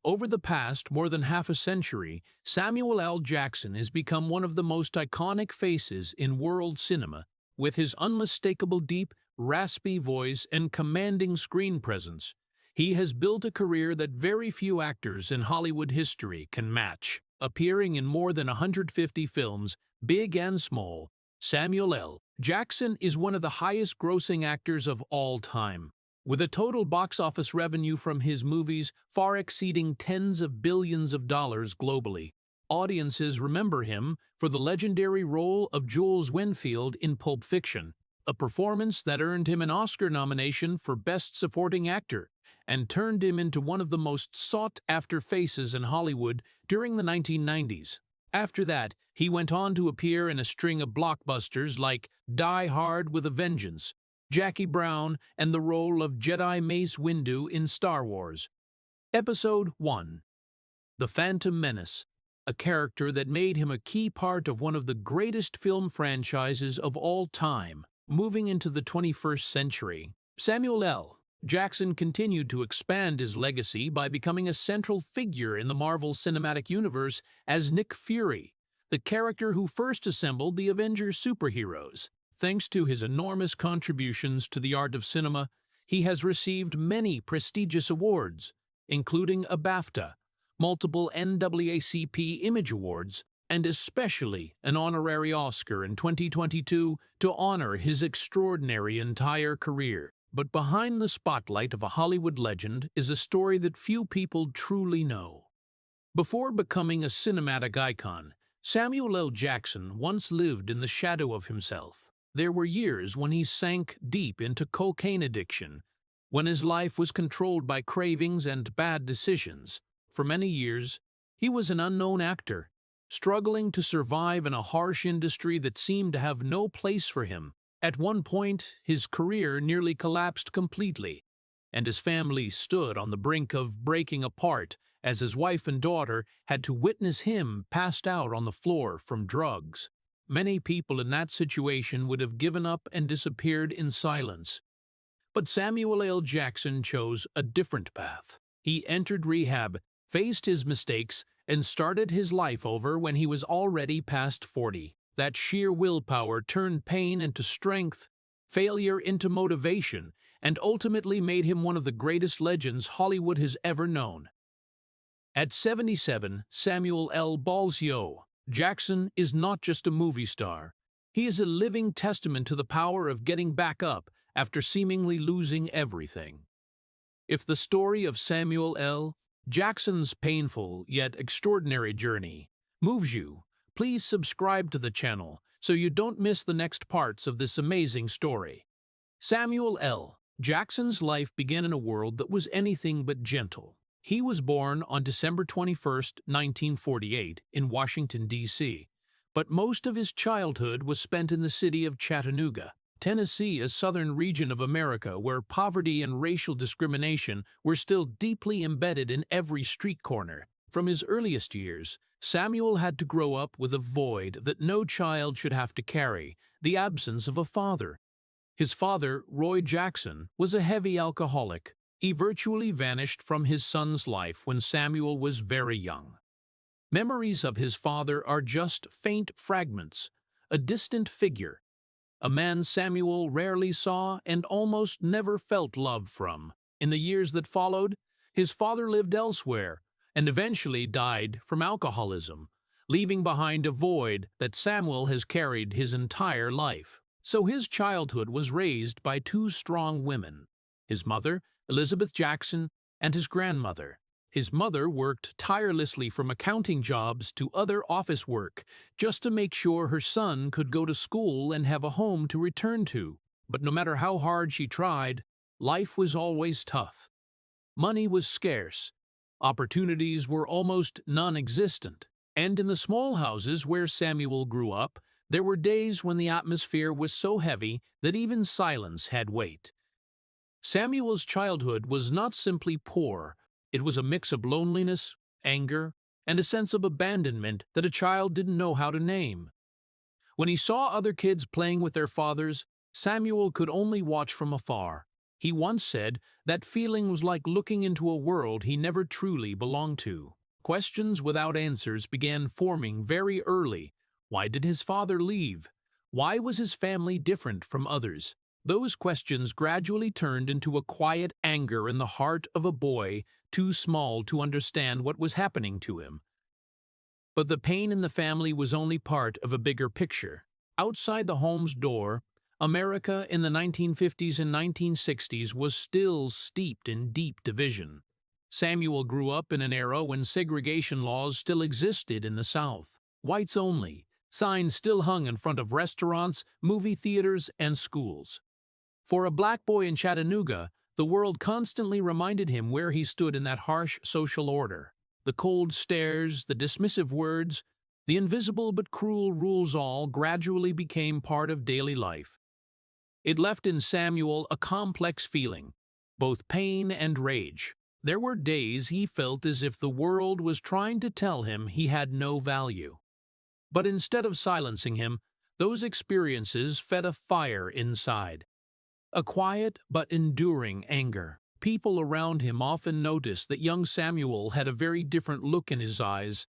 Over the past more than half a century, Samuel L. Jackson has become one of the most iconic faces in world cinema, with his unmistakable deep, raspy voice and commanding screen presence. He has built a career that very few actors in Hollywood history can match. Appearing in more than 150 films, big and small, Samuel L. Jackson is one of the highest-grossing actors of all time, with a total box office revenue from his movies far exceeding tens of billions of dollars globally. Audiences remember him for the legendary role of Jules Winfield in Pulp Fiction, a performance that earned him an Oscar nomination for Best Supporting Actor and turned him into one of the most sought-after faces in Hollywood during the 1990s. After that, he went on to appear in a string of blockbusters like Die Hard with a Vengeance, Jackie Brown, and the role of Jedi Mace Windu in Star Wars. Episode 1. The Phantom Menace, a character that made him a key part of one of the greatest film franchises of all time. Moving into the 21st century, Samuel L. Jackson continued to expand his legacy by becoming a central figure in the Marvel Cinematic Universe as Nick Fury, the character who first assembled the Avengers superheroes. Thanks to his enormous contributions to the art of cinema, he has received many prestigious awards, including a BAFTA, multiple NAACP Image Awards, and especially an honorary Oscar in 2022 to honor his extraordinary entire career. But behind the spotlight of a Hollywood legend is a story that few people truly know. Before becoming a cinematic icon, Samuel L. Jackson once lived in the shadow of himself. There were years when he sank deep into cocaine addiction, when his life was controlled by cravings and bad decisions. For many years, he was an unknown actor, struggling to survive in a harsh industry that seemed to have no place for him. At one point, his career nearly collapsed completely, and his family stood on the brink of breaking apart as his wife and daughter had to witness him passed out on the floor from drugs. Many people in that situation would have given up and disappeared in silence. But Samuel L. Jackson chose a different path. He entered rehab, faced his mistakes, and started his life over when he was already past 40. That sheer willpower turned pain into strength, failure into motivation, and ultimately made him one of the greatest legends Hollywood has ever known. At 77, Samuel L. Jackson is not just a movie star. He is a living testament to the power of getting back up after seemingly losing everything. If the story of Samuel L. Jackson's painful yet extraordinary journey moves you, please subscribe to the channel so you don't miss the next parts of this amazing story. Samuel L. Jackson's life began in a world that was anything but gentle. He was born on December 21, 1948, in Washington, D.C., but most of his childhood was spent in the city of Chattanooga, Tennessee, a southern region of America where poverty and racial discrimination were still deeply embedded in every street corner. From his earliest years, Samuel had to grow up with a void that no child should have to carry, the absence of a father. His father, Roy Jackson, was a heavy alcoholic. He virtually vanished from his son's life when Samuel was very young. Memories of his father are just faint fragments, a distant figure, a man Samuel rarely saw and almost never felt love from. In the years that followed, his father lived elsewhere and eventually died from alcoholism, leaving behind a void that Samuel has carried his entire life. So his childhood was raised by two strong women, his mother, Elizabeth Jackson, and his grandmother. His mother worked tirelessly from accounting jobs to other office work just to make sure her son could go to school and have a home to return to. But no matter how hard she tried, life was always tough. Money was scarce. Opportunities were almost non-existent, and in the small houses where Samuel grew up, there were days when the atmosphere was so heavy that even silence had weight. Samuel's childhood was not simply poor, it was a mix of loneliness, anger, and a sense of abandonment that a child didn't know how to name. When he saw other kids playing with their fathers, Samuel could only watch from afar. He once said that feeling was like looking into a world he never truly belonged to. Questions without answers began forming very early. Why did his father leave? Why was his family different from others? Those questions gradually turned into a quiet anger in the heart of a boy too small to understand what was happening to him. But the pain in the family was only part of a bigger picture. Outside the home's door, America in the 1950s and 1960s was still steeped in deep division. Samuel grew up in an era when segregation laws still existed in the South. Whites only. Signs still hung in front of restaurants, movie theaters, and schools. For a black boy in Chattanooga, the world constantly reminded him where he stood in that harsh social order. The cold stares, the dismissive words, the invisible but cruel rules all gradually became part of daily life. It left in Samuel a complex feeling, both pain and rage. There were days he felt as if the world was trying to tell him he had no value. But instead of silencing him, those experiences fed a fire inside. A quiet but enduring anger. People around him often noticed that young Samuel had a very different look in his eyes,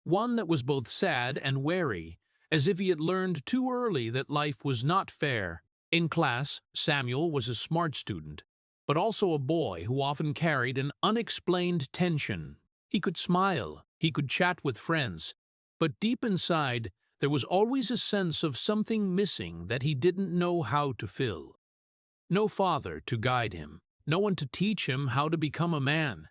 one that was both sad and wary, as if he had learned too early that life was not fair. In class, Samuel was a smart student, but also a boy who often carried an unexplained tension. He could smile, he could chat with friends, but deep inside, there was always a sense of something missing that he didn't know how to fill. No father to guide him, no one to teach him how to become a man.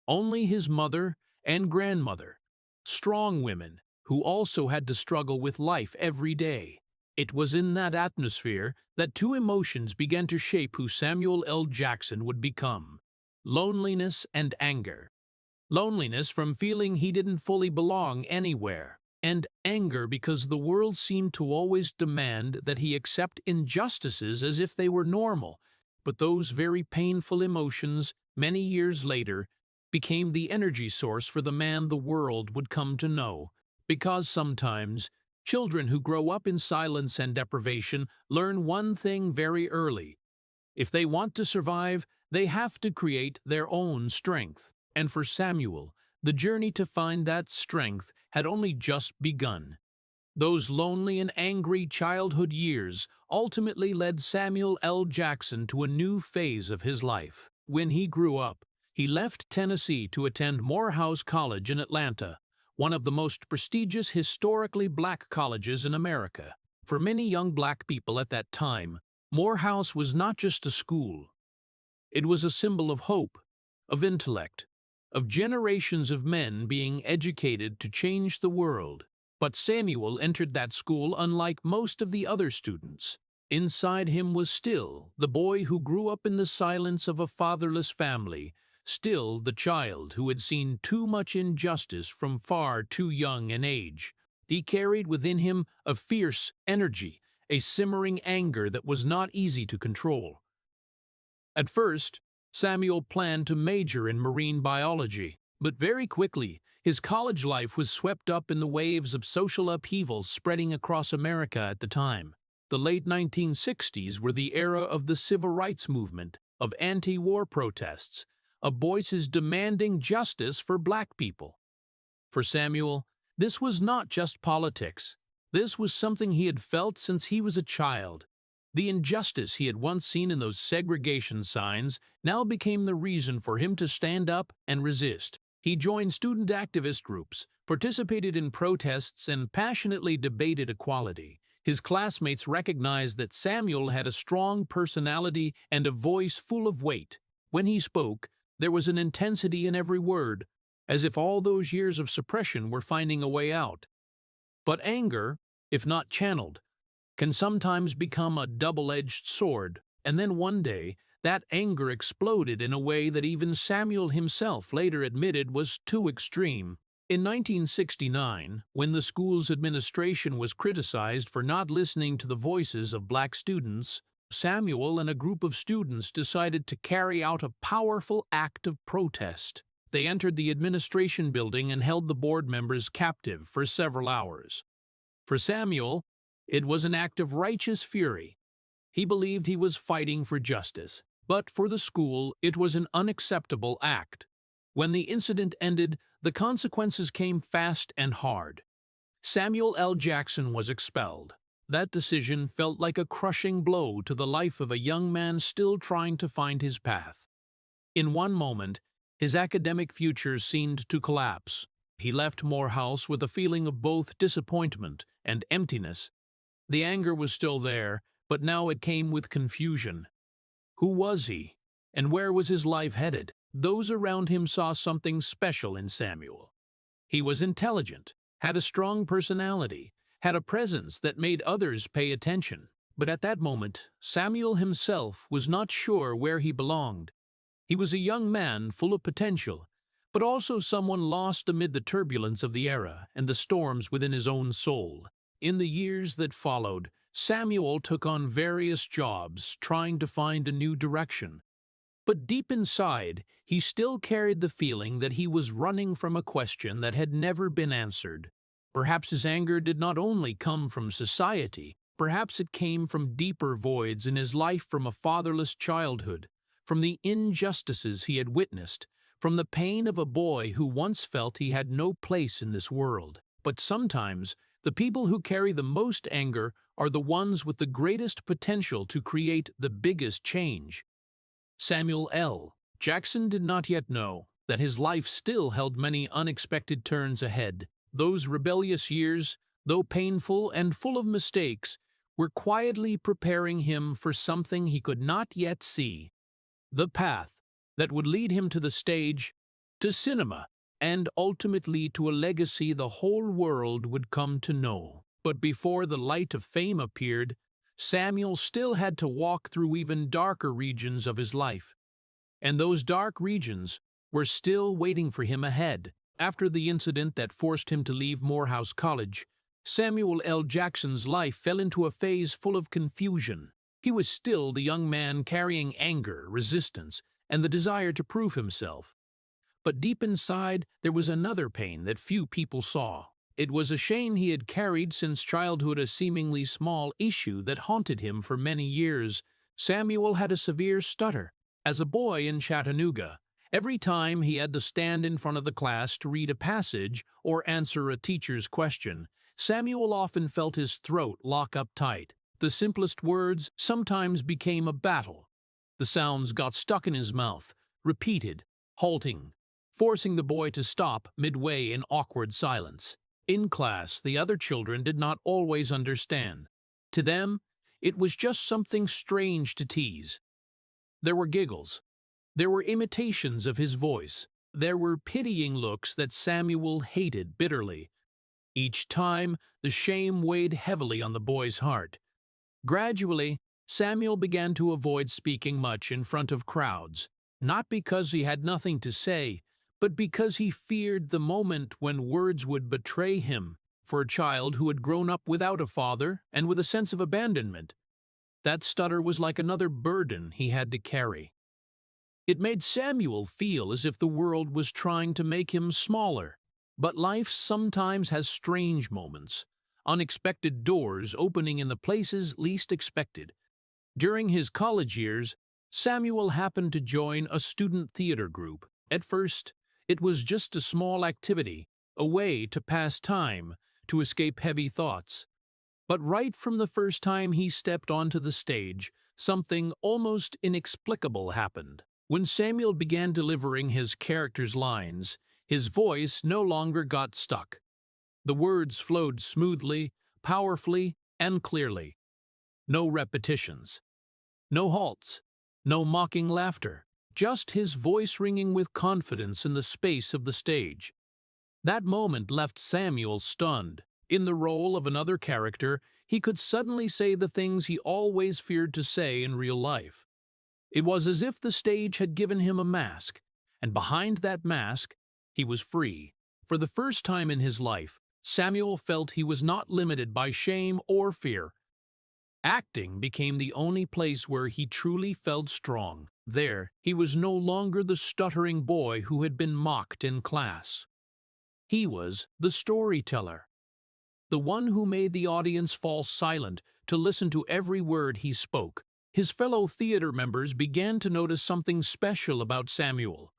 Only his mother and grandmother, strong women who also had to struggle with life every day. It was in that atmosphere that two emotions began to shape who Samuel L. Jackson would become: loneliness and anger. Loneliness from feeling he didn't fully belong anywhere, and anger because the world seemed to always demand that he accept injustices as if they were normal. But those very painful emotions, many years later, became the energy source for the man the world would come to know. Because sometimes, children who grow up in silence and deprivation learn one thing very early. If they want to survive, they have to create their own strength. And for Samuel, the journey to find that strength had only just begun. Those lonely and angry childhood years ultimately led Samuel L. Jackson to a new phase of his life. When he grew up, he left Tennessee to attend Morehouse College in Atlanta, one of the most prestigious historically black colleges in America. For many young black people at that time, Morehouse was not just a school. It was a symbol of hope, of intellect, of generations of men being educated to change the world. But Samuel entered that school unlike most of the other students. Inside him was still the boy who grew up in the silence of a fatherless family, still the child who had seen too much injustice from far too young an age. He carried within him a fierce energy, a simmering anger that was not easy to control. At first, Samuel planned to major in marine biology, but very quickly, his college life was swept up in the waves of social upheavals spreading across America at the time. The late 1960s were the era of the civil rights movement, of anti-war protests, of voices demanding justice for black people. For Samuel, this was not just politics. This was something he had felt since he was a child. The injustice he had once seen in those segregation signs now became the reason for him to stand up and resist. He joined student activist groups, participated in protests, and passionately debated equality. His classmates recognized that Samuel had a strong personality and a voice full of weight. When he spoke, there was an intensity in every word, as if all those years of suppression were finding a way out. But anger, if not channeled, can sometimes become a double-edged sword, and then one day, that anger exploded in a way that even Samuel himself later admitted was too extreme. In 1969, when the school's administration was criticized for not listening to the voices of black students, Samuel and a group of students decided to carry out a powerful act of protest. They entered the administration building and held the board members captive for several hours. For Samuel, it was an act of righteous fury. He believed he was fighting for justice, But for the school, it was an unacceptable act. When the incident ended, the consequences came fast and hard. Samuel L. Jackson was expelled. That decision felt like a crushing blow to the life of a young man still trying to find his path. In one moment, his academic future seemed to collapse. He left Morehouse with a feeling of both disappointment and emptiness. The anger was still there, but now it came with confusion. Who was he? And where was his life headed? Those around him saw something special in Samuel. He was intelligent, had a strong personality, had a presence that made others pay attention. But at that moment, Samuel himself was not sure where he belonged. He was a young man full of potential, but also someone lost amid the turbulence of the era and the storms within his own soul. In the years that followed, Samuel took on various jobs, trying to find a new direction. But deep inside, he still carried the feeling that he was running from a question that had never been answered. Perhaps his anger did not only come from society, perhaps it came from deeper voids in his life, from a fatherless childhood, from the injustices he had witnessed, from the pain of a boy who once felt he had no place in this world. But sometimes, the people who carry the most anger are the ones with the greatest potential to create the biggest change. Samuel L. Jackson did not yet know that his life still held many unexpected turns ahead. Those rebellious years, though painful and full of mistakes, were quietly preparing him for something he could not yet see. The path that would lead him to the stage, to cinema, and ultimately to a legacy the whole world would come to know. But before the light of fame appeared, Samuel still had to walk through even darker regions of his life. And those dark regions were still waiting for him ahead. After the incident that forced him to leave Morehouse College, Samuel L. Jackson's life fell into a phase full of confusion. He was still the young man carrying anger, resistance, and the desire to prove himself. But deep inside, there was another pain that few people saw. It was a shame he had carried since childhood, a seemingly small issue that haunted him for many years. Samuel had a severe stutter. As a boy in Chattanooga, every time he had to stand in front of the class to read a passage or answer a teacher's question, Samuel often felt his throat lock up tight. The simplest words sometimes became a battle. The sounds got stuck in his mouth, repeated, halting, forcing the boy to stop midway in awkward silence. In class, the other children did not always understand. To them, it was just something strange to tease. There were giggles. There were imitations of his voice. There were pitying looks that Samuel hated bitterly. Each time, the shame weighed heavily on the boy's heart. Gradually, Samuel began to avoid speaking much in front of crowds, not because he had nothing to say, but because he feared the moment when words would betray him. For a child who had grown up without a father and with a sense of abandonment, that stutter was like another burden he had to carry. It made Samuel feel as if the world was trying to make him smaller. But life sometimes has strange moments, unexpected doors opening in the places least expected. During his college years, Samuel happened to join a student theater group. At first, it was just a small activity, a way to pass time, to escape heavy thoughts. But right from the first time he stepped onto the stage, something almost inexplicable happened. When Samuel began delivering his character's lines, his voice no longer got stuck. The words flowed smoothly, powerfully, and clearly. No repetitions. No halts. No mocking laughter. Just his voice ringing with confidence in the space of the stage. That moment left Samuel stunned. In the role of another character, he could suddenly say the things he always feared to say in real life. It was as if the stage had given him a mask, and behind that mask, he was free. For the first time in his life, Samuel felt he was not limited by shame or fear. Acting became the only place where he truly felt strong. There, he was no longer the stuttering boy who had been mocked in class. He was the storyteller, the one who made the audience fall silent to listen to every word he spoke. His fellow theater members began to notice something special about Samuel.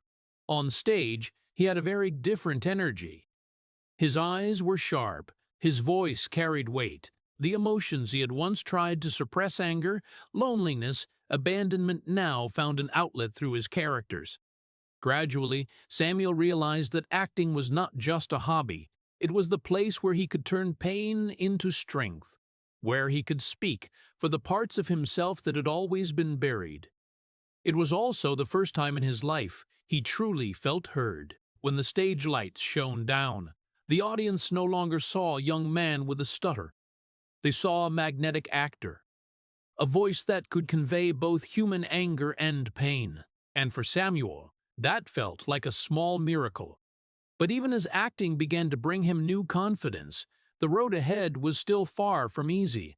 On stage, he had a very different energy. His eyes were sharp, his voice carried weight. The emotions he had once tried to suppress, anger, loneliness, abandonment, now found an outlet through his characters. Gradually, Samuel realized that acting was not just a hobby. It was the place where he could turn pain into strength, where he could speak for the parts of himself that had always been buried. It was also the first time in his life he truly felt heard. When the stage lights shone down, the audience no longer saw a young man with a stutter. They saw a magnetic actor, a voice that could convey both human anger and pain. And for Samuel, that felt like a small miracle. But even as acting began to bring him new confidence, the road ahead was still far from easy.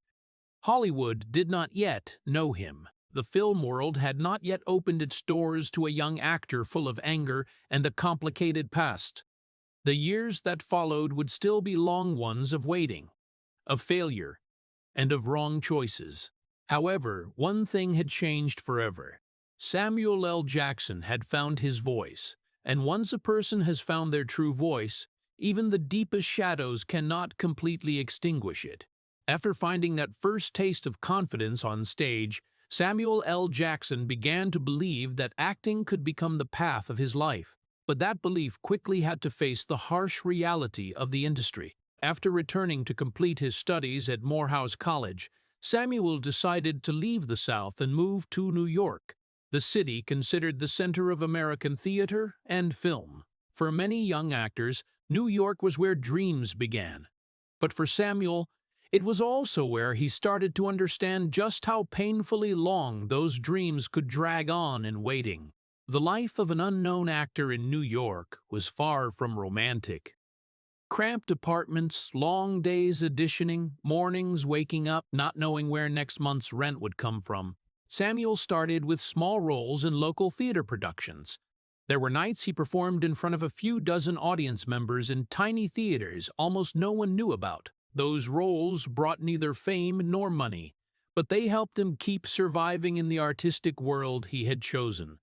Hollywood did not yet know him. The film world had not yet opened its doors to a young actor full of anger and a complicated past. The years that followed would still be long ones of waiting, of failure, and of wrong choices. However, one thing had changed forever. Samuel L. Jackson had found his voice, and once a person has found their true voice, even the deepest shadows cannot completely extinguish it. After finding that first taste of confidence on stage, Samuel L. Jackson began to believe that acting could become the path of his life. But that belief quickly had to face the harsh reality of the industry. After returning to complete his studies at Morehouse College, Samuel decided to leave the South and move to New York, the city considered the center of American theater and film. For many young actors, New York was where dreams began. But for Samuel, it was also where he started to understand just how painfully long those dreams could drag on in waiting. The life of an unknown actor in New York was far from romantic. Cramped apartments, long days auditioning, mornings waking up not knowing where next month's rent would come from. Samuel started with small roles in local theater productions. There were nights he performed in front of a few dozen audience members in tiny theaters almost no one knew about. Those roles brought neither fame nor money, but they helped him keep surviving in the artistic world he had chosen.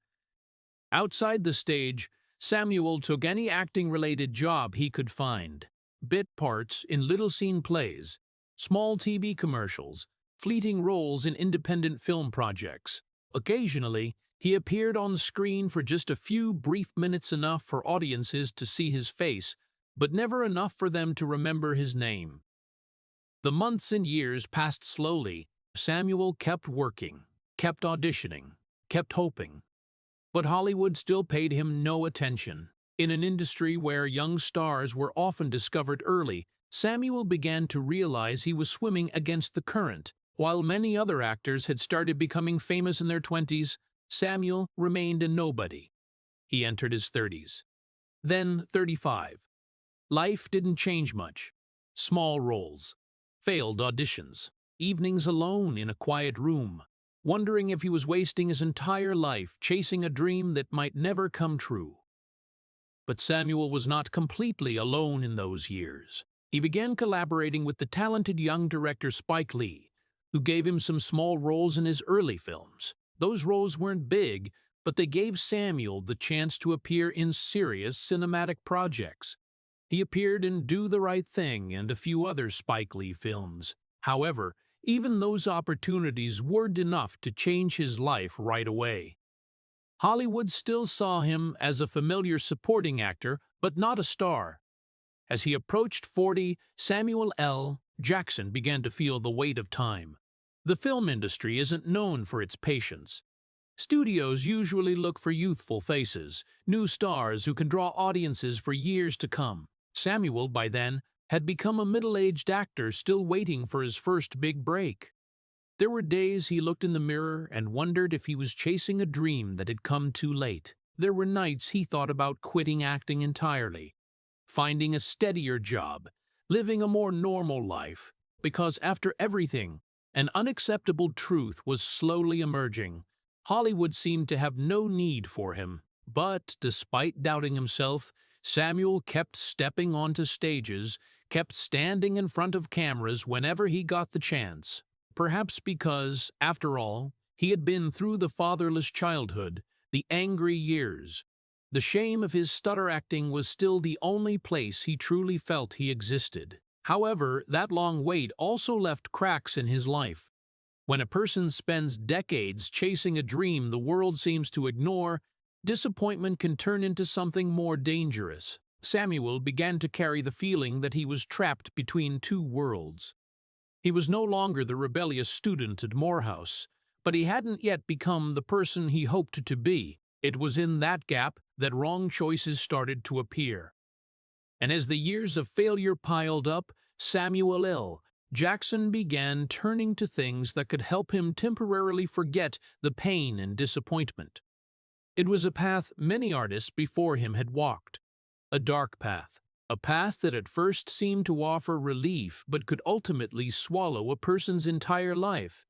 Outside the stage, Samuel took any acting-related job he could find. Bit parts in little-scene plays, small TV commercials, fleeting roles in independent film projects. Occasionally, he appeared on screen for just a few brief minutes, enough for audiences to see his face, but never enough for them to remember his name. The months and years passed slowly. Samuel kept working, kept auditioning, kept hoping. But Hollywood still paid him no attention. In an industry where young stars were often discovered early, Samuel began to realize he was swimming against the current. While many other actors had started becoming famous in their 20s, Samuel remained a nobody. He entered his 30s. Then 35. Life didn't change much. Small roles, failed auditions, evenings alone in a quiet room, wondering if he was wasting his entire life chasing a dream that might never come true. But Samuel was not completely alone in those years. He began collaborating with the talented young director Spike Lee, who gave him some small roles in his early films. Those roles weren't big, but they gave Samuel the chance to appear in serious cinematic projects. He appeared in Do the Right Thing and a few other Spike Lee films. However, even those opportunities weren't enough to change his life right away. Hollywood still saw him as a familiar supporting actor, but not a star. As he approached 40, Samuel L. Jackson began to feel the weight of time. The film industry isn't known for its patience. Studios usually look for youthful faces, new stars who can draw audiences for years to come. Samuel, by then, had become a middle-aged actor still waiting for his first big break. There were days he looked in the mirror and wondered if he was chasing a dream that had come too late. There were nights he thought about quitting acting entirely, finding a steadier job, living a more normal life, because after everything, an unacceptable truth was slowly emerging. Hollywood seemed to have no need for him. But, despite doubting himself, Samuel kept stepping onto stages, kept standing in front of cameras whenever he got the chance. Perhaps because, after all, He had been through the fatherless childhood, the angry years. The shame of his stutter acting was still the only place he truly felt he existed. However, that long wait also left cracks in his life. When a person spends decades chasing a dream the world seems to ignore, disappointment can turn into something more dangerous. Samuel began to carry the feeling that he was trapped between two worlds. He was no longer the rebellious student at Morehouse, but he hadn't yet become the person he hoped to be. It was in that gap that wrong choices started to appear. And as the years of failure piled up, Samuel L. Jackson began turning to things that could help him temporarily forget the pain and disappointment. It was a path many artists before him had walked, a dark path, a path that at first seemed to offer relief but could ultimately swallow a person's entire life.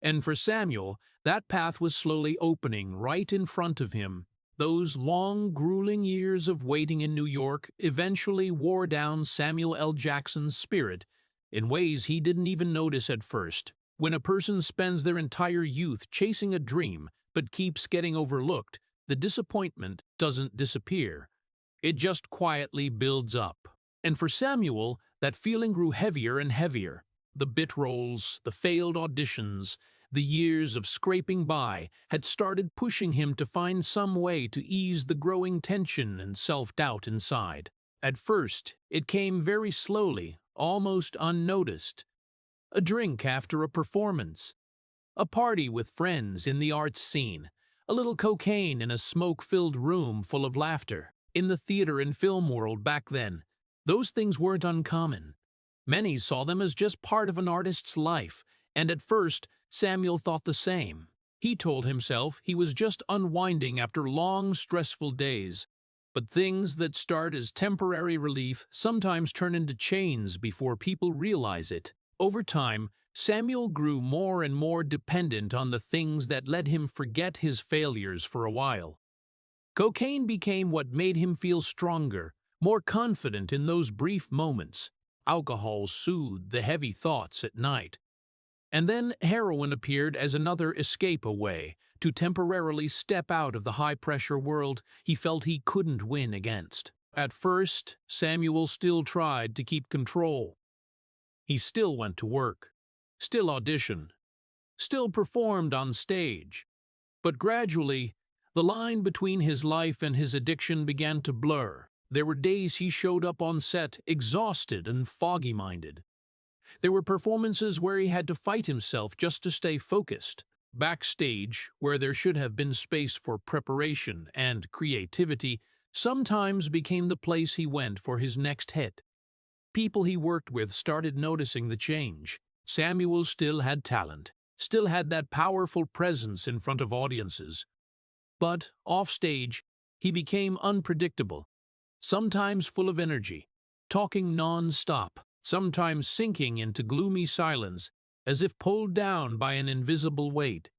And for Samuel, that path was slowly opening right in front of him. Those long, grueling years of waiting in New York eventually wore down Samuel L. Jackson's spirit in ways he didn't even notice at first. When a person spends their entire youth chasing a dream but keeps getting overlooked, the disappointment doesn't disappear. It just quietly builds up. And for Samuel, that feeling grew heavier and heavier. The bit roles, the failed auditions, the years of scraping by had started pushing him to find some way to ease the growing tension and self-doubt inside. At first, it came very slowly, almost unnoticed. A drink after a performance, a party with friends in the arts scene, a little cocaine in a smoke-filled room full of laughter. In the theater and film world back then, those things weren't uncommon. Many saw them as just part of an artist's life, and at first, Samuel thought the same. He told himself he was just unwinding after long, stressful days. But things that start as temporary relief sometimes turn into chains before people realize it. Over time, Samuel grew more and more dependent on the things that let him forget his failures for a while. Cocaine became what made him feel stronger, more confident in those brief moments. Alcohol soothed the heavy thoughts at night. And then heroin appeared as another escape away, to temporarily step out of the high-pressure world he felt he couldn't win against. At first, Samuel still tried to keep control. He still went to work, still auditioned, still performed on stage. But gradually, the line between his life and his addiction began to blur. There were days he showed up on set exhausted and foggy-minded. There were performances where he had to fight himself just to stay focused. Backstage, where there should have been space for preparation and creativity, sometimes became the place he went for his next hit. People he worked with started noticing the change. Samuel still had talent, still had that powerful presence in front of audiences. But, offstage, he became unpredictable, sometimes full of energy, talking non-stop, sometimes sinking into gloomy silence, as if pulled down by an invisible weight.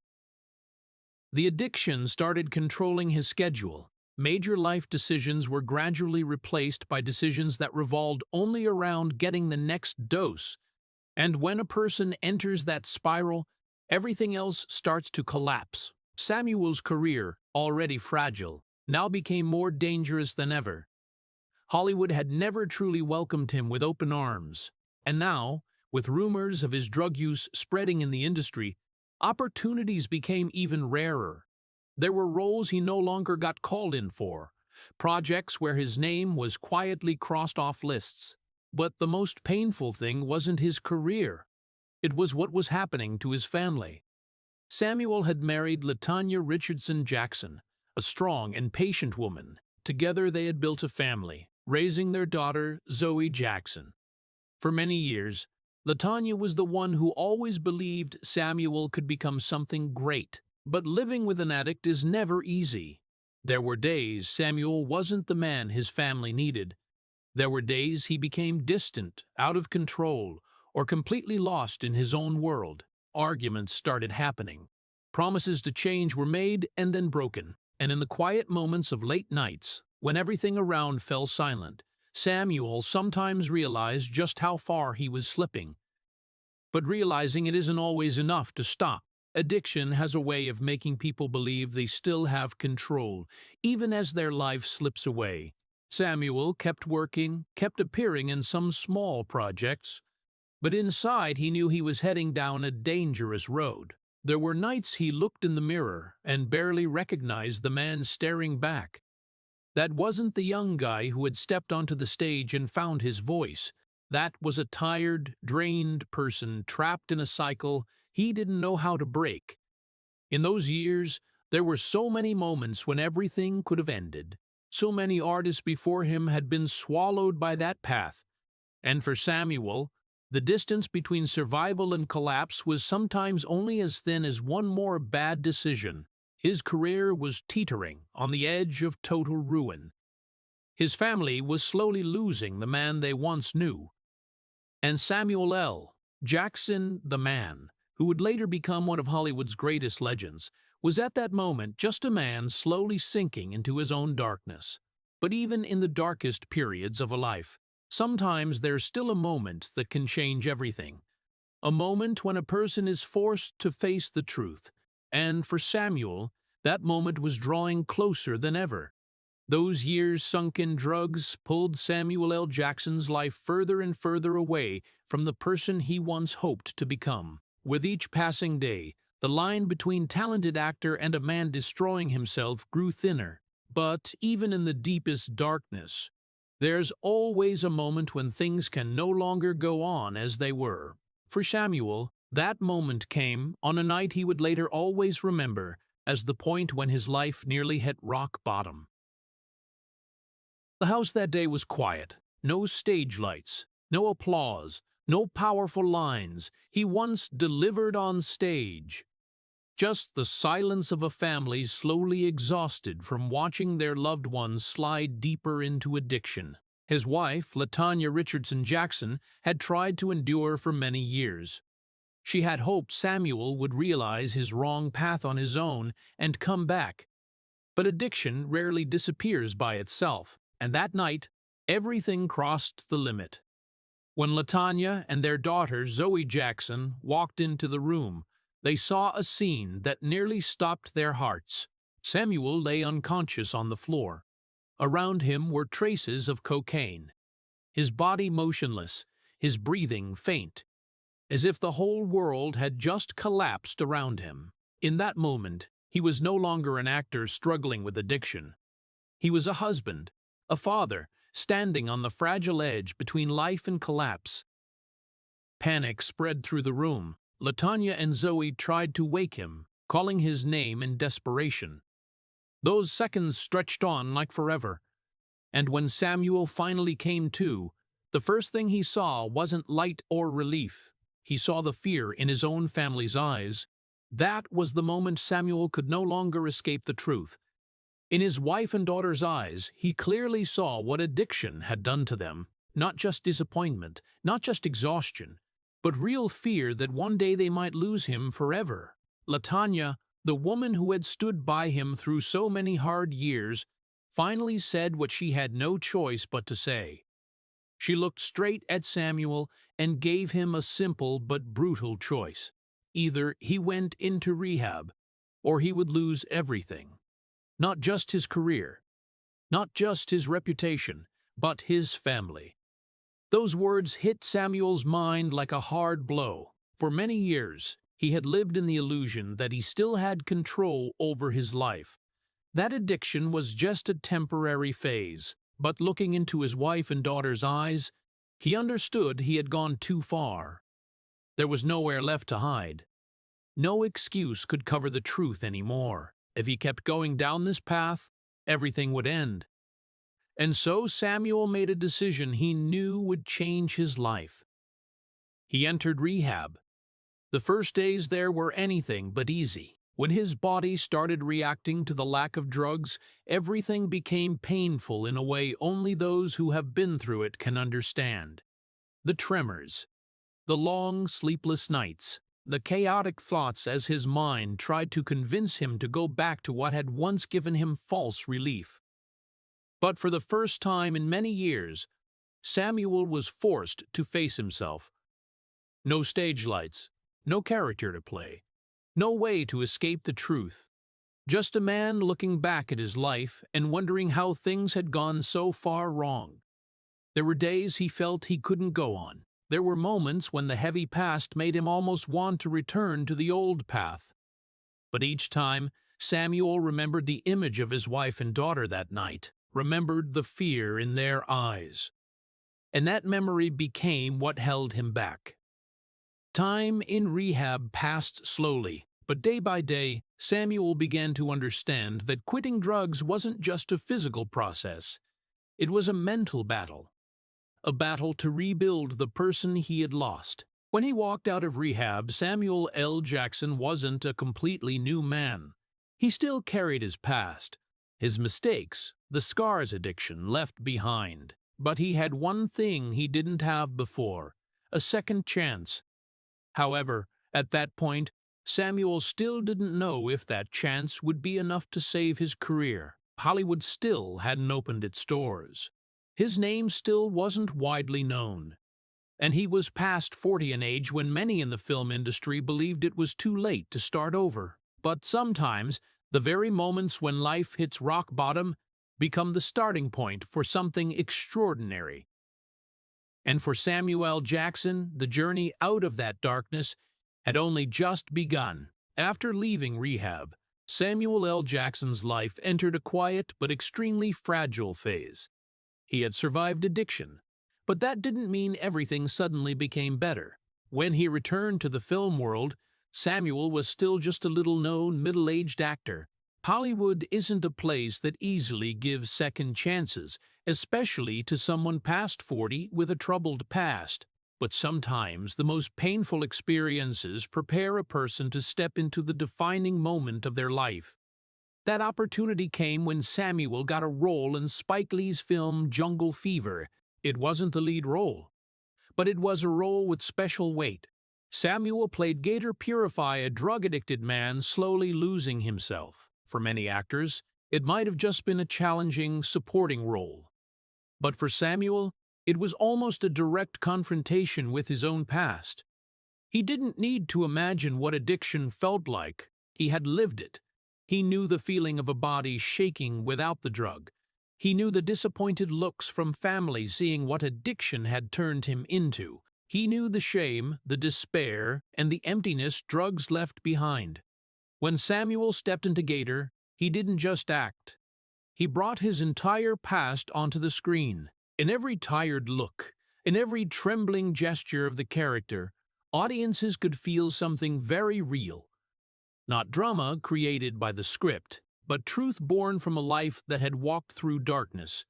The addiction started controlling his schedule. Major life decisions were gradually replaced by decisions that revolved only around getting the next dose. And when a person enters that spiral, everything else starts to collapse. Samuel's career, already fragile, now became more dangerous than ever. Hollywood had never truly welcomed him with open arms, and now, with rumors of his drug use spreading in the industry, opportunities became even rarer. There were roles he no longer got called in for, projects where his name was quietly crossed off lists. But the most painful thing wasn't his career. It was what was happening to his family. Samuel had married LaTanya Richardson Jackson, a strong and patient woman. Together they had built a family, raising their daughter, Zoe Jackson. For many years, LaTanya was the one who always believed Samuel could become something great. But living with an addict is never easy. There were days Samuel wasn't the man his family needed. There were days he became distant, out of control, or completely lost in his own world. Arguments started happening. Promises to change were made and then broken. And in the quiet moments of late nights, when everything around fell silent, Samuel sometimes realized just how far he was slipping. But realizing it isn't always enough to stop. Addiction has a way of making people believe they still have control, even as their life slips away. Samuel kept working, kept appearing in some small projects, but inside he knew he was heading down a dangerous road. There were nights he looked in the mirror and barely recognized the man staring back. That wasn't the young guy who had stepped onto the stage and found his voice. That was a tired, drained person trapped in a cycle he didn't know how to break. In those years, there were so many moments when everything could have ended. So many artists before him had been swallowed by that path. And for Samuel, the distance between survival and collapse was sometimes only as thin as one more bad decision. His career was teetering on the edge of total ruin. His family was slowly losing the man they once knew. And Samuel L. Jackson, the man, who would later become one of Hollywood's greatest legends, was at that moment just a man slowly sinking into his own darkness. But even in the darkest periods of a life, sometimes there's still a moment that can change everything. A moment when a person is forced to face the truth. And for Samuel, that moment was drawing closer than ever. Those years sunk in drugs pulled Samuel L. Jackson's life further and further away from the person he once hoped to become. With each passing day, the line between talented actor and a man destroying himself grew thinner. But even in the deepest darkness, there's always a moment when things can no longer go on as they were. For Samuel, that moment came on a night he would later always remember as the point when his life nearly hit rock bottom. The house that day was quiet. No stage lights, no applause, no powerful lines he once delivered on stage. Just the silence of a family slowly exhausted from watching their loved ones slide deeper into addiction. His wife, LaTanya Richardson Jackson, had tried to endure for many years. She had hoped Samuel would realize his wrong path on his own and come back. But addiction rarely disappears by itself, and that night, everything crossed the limit. When LaTanya and their daughter, Zoe Jackson, walked into the room, they saw a scene that nearly stopped their hearts. Samuel lay unconscious on the floor. Around him were traces of cocaine. His body motionless, his breathing faint, as if the whole world had just collapsed around him. In that moment, he was no longer an actor struggling with addiction. He was a husband, a father, standing on the fragile edge between life and collapse. Panic spread through the room. LaTanya and Zoe tried to wake him, calling his name in desperation. Those seconds stretched on like forever. And when Samuel finally came to, the first thing he saw wasn't light or relief. He saw the fear in his own family's eyes. That was the moment Samuel could no longer escape the truth. In his wife and daughter's eyes, he clearly saw what addiction had done to them. Not just disappointment, not just exhaustion, but real fear that one day they might lose him forever. LaTanya, the woman who had stood by him through so many hard years, finally said what she had no choice but to say. She looked straight at Samuel and gave him a simple but brutal choice. Either he went into rehab, or he would lose everything. Not just his career, not just his reputation, but his family. Those words hit Samuel's mind like a hard blow. For many years, he had lived in the illusion that he still had control over his life. That addiction was just a temporary phase. But looking into his wife and daughter's eyes, he understood he had gone too far. There was nowhere left to hide. No excuse could cover the truth anymore. If he kept going down this path, everything would end. And so Samuel made a decision he knew would change his life. He entered rehab. The first days there were anything but easy. When his body started reacting to the lack of drugs, everything became painful in a way only those who have been through it can understand. The tremors, the long, sleepless nights, the chaotic thoughts as his mind tried to convince him to go back to what had once given him false relief. But for the first time in many years, Samuel was forced to face himself. No stage lights, no character to play. No way to escape the truth. Just a man looking back at his life and wondering how things had gone so far wrong. There were days he felt he couldn't go on. There were moments when the heavy past made him almost want to return to the old path. But each time, Samuel remembered the image of his wife and daughter that night, remembered the fear in their eyes. And that memory became what held him back. Time in rehab passed slowly, but day by day, Samuel began to understand that quitting drugs wasn't just a physical process. It was a mental battle. A battle to rebuild the person he had lost. When he walked out of rehab, Samuel L. Jackson wasn't a completely new man. He still carried his past, his mistakes, the scars addiction left behind. But he had one thing he didn't have before, a second chance. However, at that point, Samuel still didn't know if that chance would be enough to save his career. Hollywood still hadn't opened its doors. His name still wasn't widely known. And he was past 40, an age when many in the film industry believed it was too late to start over. But sometimes, the very moments when life hits rock bottom become the starting point for something extraordinary. And for Samuel Jackson, the journey out of that darkness had only just begun. After leaving rehab, Samuel L. Jackson's life entered a quiet but extremely fragile phase. He had survived addiction, but that didn't mean everything suddenly became better. When he returned to the film world, Samuel was still just a little-known, middle-aged actor. Hollywood isn't a place that easily gives second chances, especially to someone past 40 with a troubled past. But sometimes the most painful experiences prepare a person to step into the defining moment of their life. That opportunity came when Samuel got a role in Spike Lee's film Jungle Fever. It wasn't the lead role, but it was a role with special weight. Samuel played Gator Purify, a drug-addicted man slowly losing himself. For many actors, it might have just been a challenging, supporting role. But for Samuel, it was almost a direct confrontation with his own past. He didn't need to imagine what addiction felt like. He had lived it. He knew the feeling of a body shaking without the drug. He knew the disappointed looks from family seeing what addiction had turned him into. He knew the shame, the despair, and the emptiness drugs left behind. When Samuel stepped into Gator, he didn't just act. He brought his entire past onto the screen. In every tired look, in every trembling gesture of the character, audiences could feel something very real. Not drama created by the script, but truth born from a life that had walked through darkness.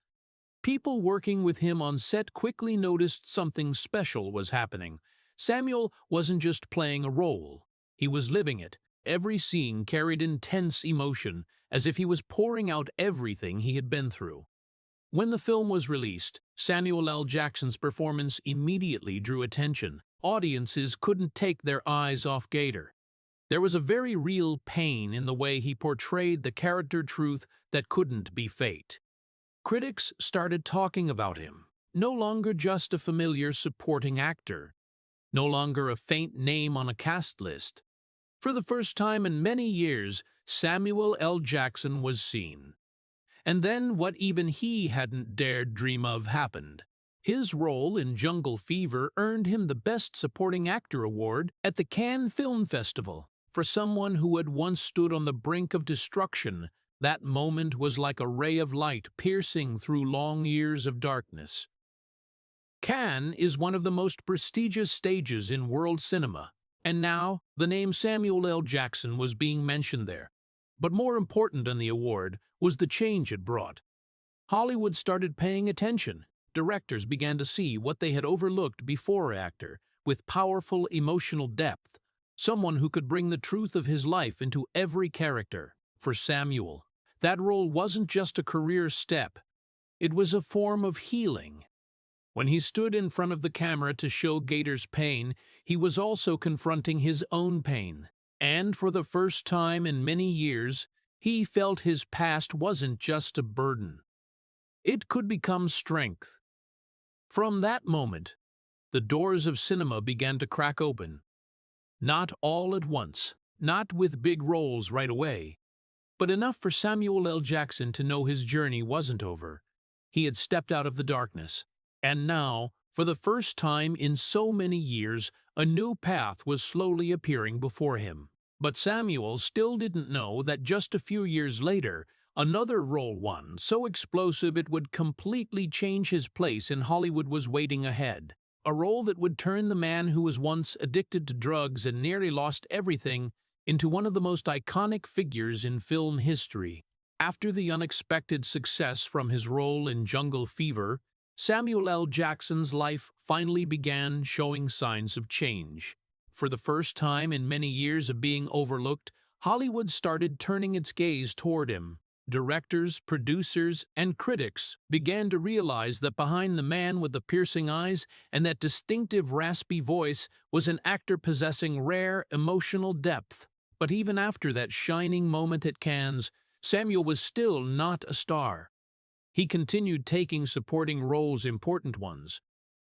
People working with him on set quickly noticed something special was happening. Samuel wasn't just playing a role. He was living it. Every scene carried intense emotion, as if he was pouring out everything he had been through. When the film was released, Samuel L. Jackson's performance immediately drew attention. Audiences couldn't take their eyes off Gator. There was a very real pain in the way he portrayed the character truth that couldn't be faked. Critics started talking about him, no longer just a familiar supporting actor, no longer a faint name on a cast list. For the first time in many years, Samuel L. Jackson was seen. And then what even he hadn't dared dream of happened. His role in Jungle Fever earned him the Best Supporting Actor award at the Cannes Film Festival. For someone who had once stood on the brink of destruction, that moment was like a ray of light piercing through long years of darkness. Cannes is one of the most prestigious stages in world cinema, and now the name Samuel L. Jackson was being mentioned there. But more important than the award was the change it brought. Hollywood started paying attention. Directors began to see what they had overlooked before: actor with powerful emotional depth, someone who could bring the truth of his life into every character. For Samuel, that role wasn't just a career step, it was a form of healing. When he stood in front of the camera to show Gator's pain, he was also confronting his own pain. And for the first time in many years, he felt his past wasn't just a burden. It could become strength. From that moment, the doors of cinema began to crack open. Not all at once, not with big roles right away, but enough for Samuel L. Jackson to know his journey wasn't over. He had stepped out of the darkness, and now, for the first time in so many years, a new path was slowly appearing before him. But Samuel still didn't know that just a few years later, another role, one so explosive it would completely change his place in Hollywood, was waiting ahead. A role that would turn the man who was once addicted to drugs and nearly lost everything into one of the most iconic figures in film history. After the unexpected success from his role in Jungle Fever, Samuel L. Jackson's life finally began showing signs of change. For the first time in many years of being overlooked, Hollywood started turning its gaze toward him. Directors, producers, and critics began to realize that behind the man with the piercing eyes and that distinctive raspy voice was an actor possessing rare emotional depth. But even after that shining moment at Cannes, Samuel was still not a star. He continued taking supporting roles, important ones,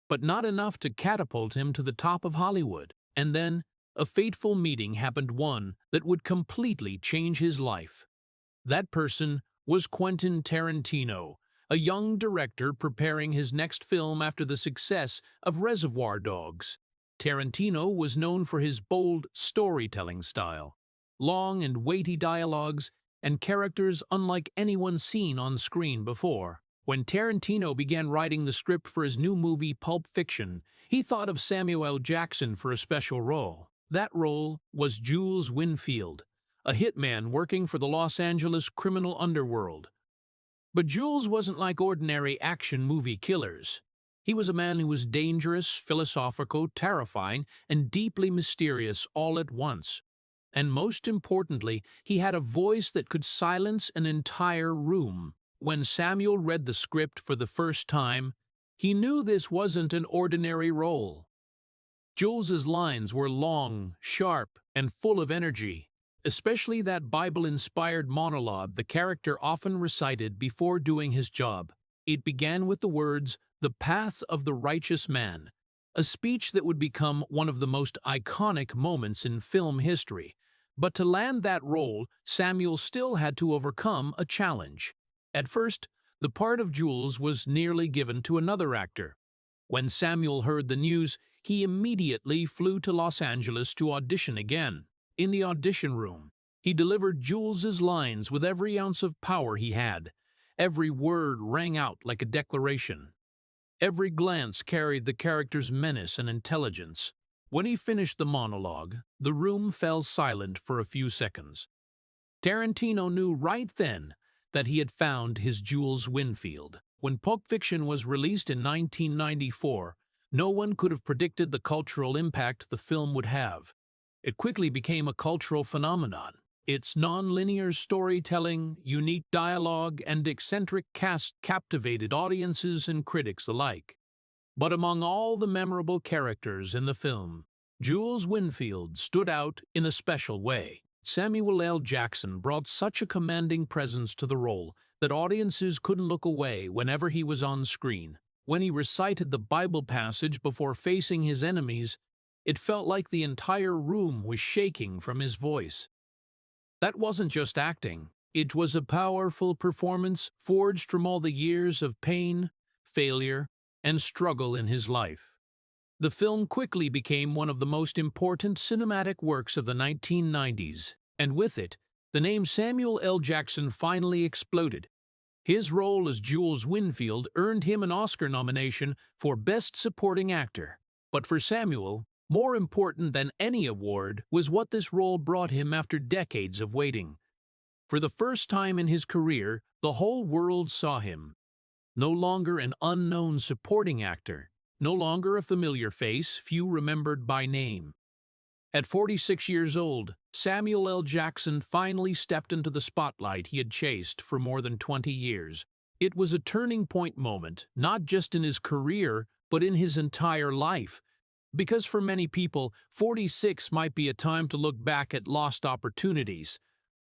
but not enough to catapult him to the top of Hollywood. And then, a fateful meeting happened, one that would completely change his life. That person was Quentin Tarantino, a young director preparing his next film after the success of Reservoir Dogs. Tarantino was known for his bold storytelling style, long and weighty dialogues, and characters unlike anyone seen on screen before. When Tarantino began writing the script for his new movie Pulp Fiction, he thought of Samuel L. Jackson for a special role. That role was Jules Winfield, a hitman working for the Los Angeles criminal underworld. But Jules wasn't like ordinary action movie killers. He was a man who was dangerous, philosophical, terrifying, and deeply mysterious all at once. And most importantly, he had a voice that could silence an entire room. When Samuel read the script for the first time, he knew this wasn't an ordinary role. Jules's lines were long, sharp, and full of energy, especially that Bible-inspired monologue the character often recited before doing his job. It began with the words, "The path of the righteous man," a speech that would become one of the most iconic moments in film history. But to land that role, Samuel still had to overcome a challenge. At first, the part of Jules was nearly given to another actor. When Samuel heard the news, he immediately flew to Los Angeles to audition again. In the audition room, he delivered Jules's lines with every ounce of power he had. Every word rang out like a declaration. Every glance carried the character's menace and intelligence. When he finished the monologue, the room fell silent for a few seconds. Tarantino knew right then that he had found his Jules Winfield. When Pulp Fiction was released in 1994, no one could have predicted the cultural impact the film would have. It quickly became a cultural phenomenon. Its non-linear storytelling, unique dialogue, and eccentric cast captivated audiences and critics alike. But among all the memorable characters in the film, Jules Winfield stood out in a special way. Samuel L. Jackson brought such a commanding presence to the role that audiences couldn't look away whenever he was on screen. When he recited the Bible passage before facing his enemies, it felt like the entire room was shaking from his voice. That wasn't just acting. It was a powerful performance forged from all the years of pain, failure, and struggle in his life. The film quickly became one of the most important cinematic works of the 1990s, and with it, the name Samuel L. Jackson finally exploded. His role as Jules Winfield earned him an Oscar nomination for Best Supporting Actor. But for Samuel, more important than any award was what this role brought him after decades of waiting. For the first time in his career, the whole world saw him. No longer an unknown supporting actor, no longer a familiar face few remembered by name. At 46 years old, Samuel L. Jackson finally stepped into the spotlight he had chased for more than 20 years. It was a turning point moment, not just in his career, but in his entire life. Because for many people, 46 might be a time to look back at lost opportunities.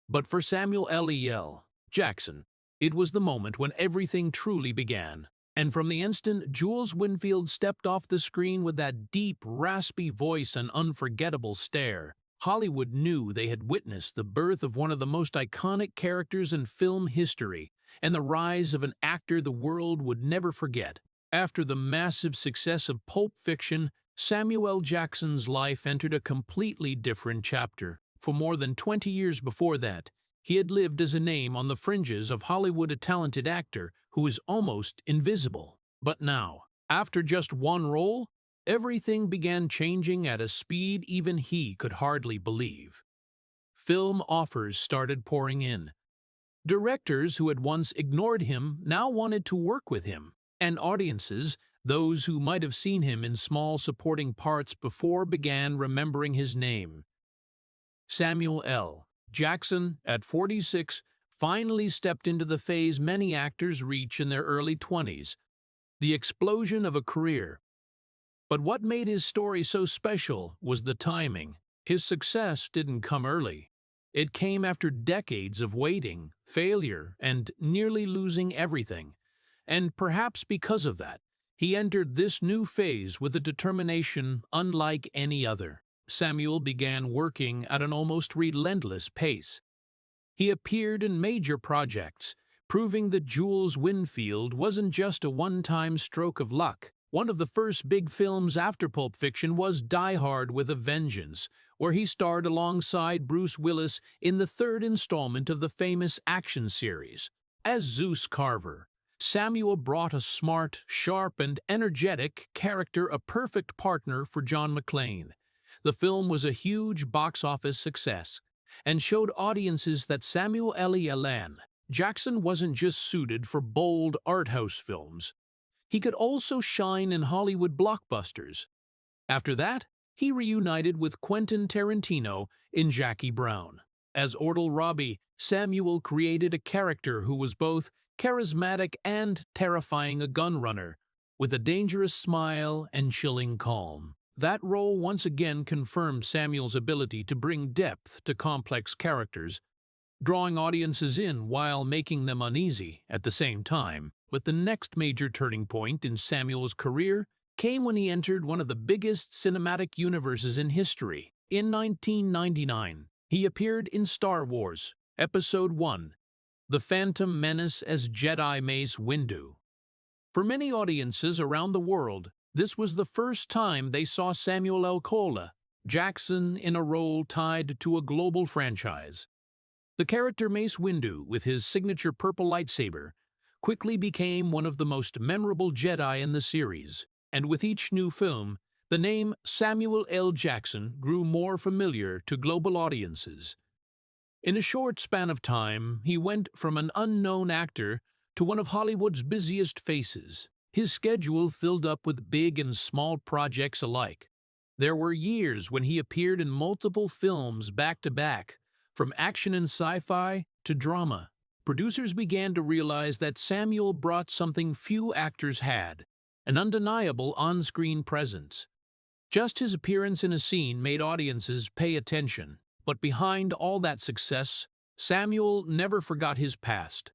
But for Samuel L. Jackson, it was the moment when everything truly began. And from the instant Jules Winfield stepped off the screen with that deep, raspy voice and unforgettable stare, Hollywood knew they had witnessed the birth of one of the most iconic characters in film history and the rise of an actor the world would never forget. After the massive success of Pulp Fiction, Samuel L. Jackson's life entered a completely different chapter. For more than 20 years before that, he had lived as a name on the fringes of Hollywood, a talented actor who was almost invisible. But now, after just one role, everything began changing at a speed even he could hardly believe. Film offers started pouring in. Directors who had once ignored him now wanted to work with him, and audiences, those who might have seen him in small supporting parts before, began remembering his name. Samuel L. Jackson, at 46, finally stepped into the phase many actors reach in their early 20s, the explosion of a career. But what made his story so special was the timing. His success didn't come early. It came after decades of waiting, failure, and nearly losing everything. And perhaps because of that, he entered this new phase with a determination unlike any other. Samuel began working at an almost relentless pace. He appeared in major projects, proving that Jules Winfield wasn't just a one-time stroke of luck. One of the first big films after Pulp Fiction was Die Hard with a Vengeance, where he starred alongside Bruce Willis in the third installment of the famous action series. As Zeus Carver, Samuel brought a smart, sharp, and energetic character, a perfect partner for John McClane. The film was a huge box office success and showed audiences that Samuel L. Jackson wasn't just suited for bold art house films. He could also shine in Hollywood blockbusters. After that, he reunited with Quentin Tarantino in Jackie Brown. As Ortal Robbie, Samuel created a character who was both charismatic and terrifying, a gunrunner, with a dangerous smile and chilling calm. That role once again confirmed Samuel's ability to bring depth to complex characters, drawing audiences in while making them uneasy at the same time. But the next major turning point in Samuel's career came when he entered one of the biggest cinematic universes in history. In 1999, he appeared in Star Wars, Episode I, The Phantom Menace as Jedi Mace Windu. For many audiences around the world, this was the first time they saw Samuel L. Jackson in a role tied to a global franchise. The character Mace Windu, with his signature purple lightsaber, quickly became one of the most memorable Jedi in the series, and with each new film, the name Samuel L. Jackson grew more familiar to global audiences. In a short span of time, he went from an unknown actor to one of Hollywood's busiest faces. His schedule filled up with big and small projects alike. There were years when he appeared in multiple films back-to-back, from action and sci-fi to drama. Producers began to realize that Samuel brought something few actors had, an undeniable on-screen presence. Just his appearance in a scene made audiences pay attention. But behind all that success, Samuel never forgot his past.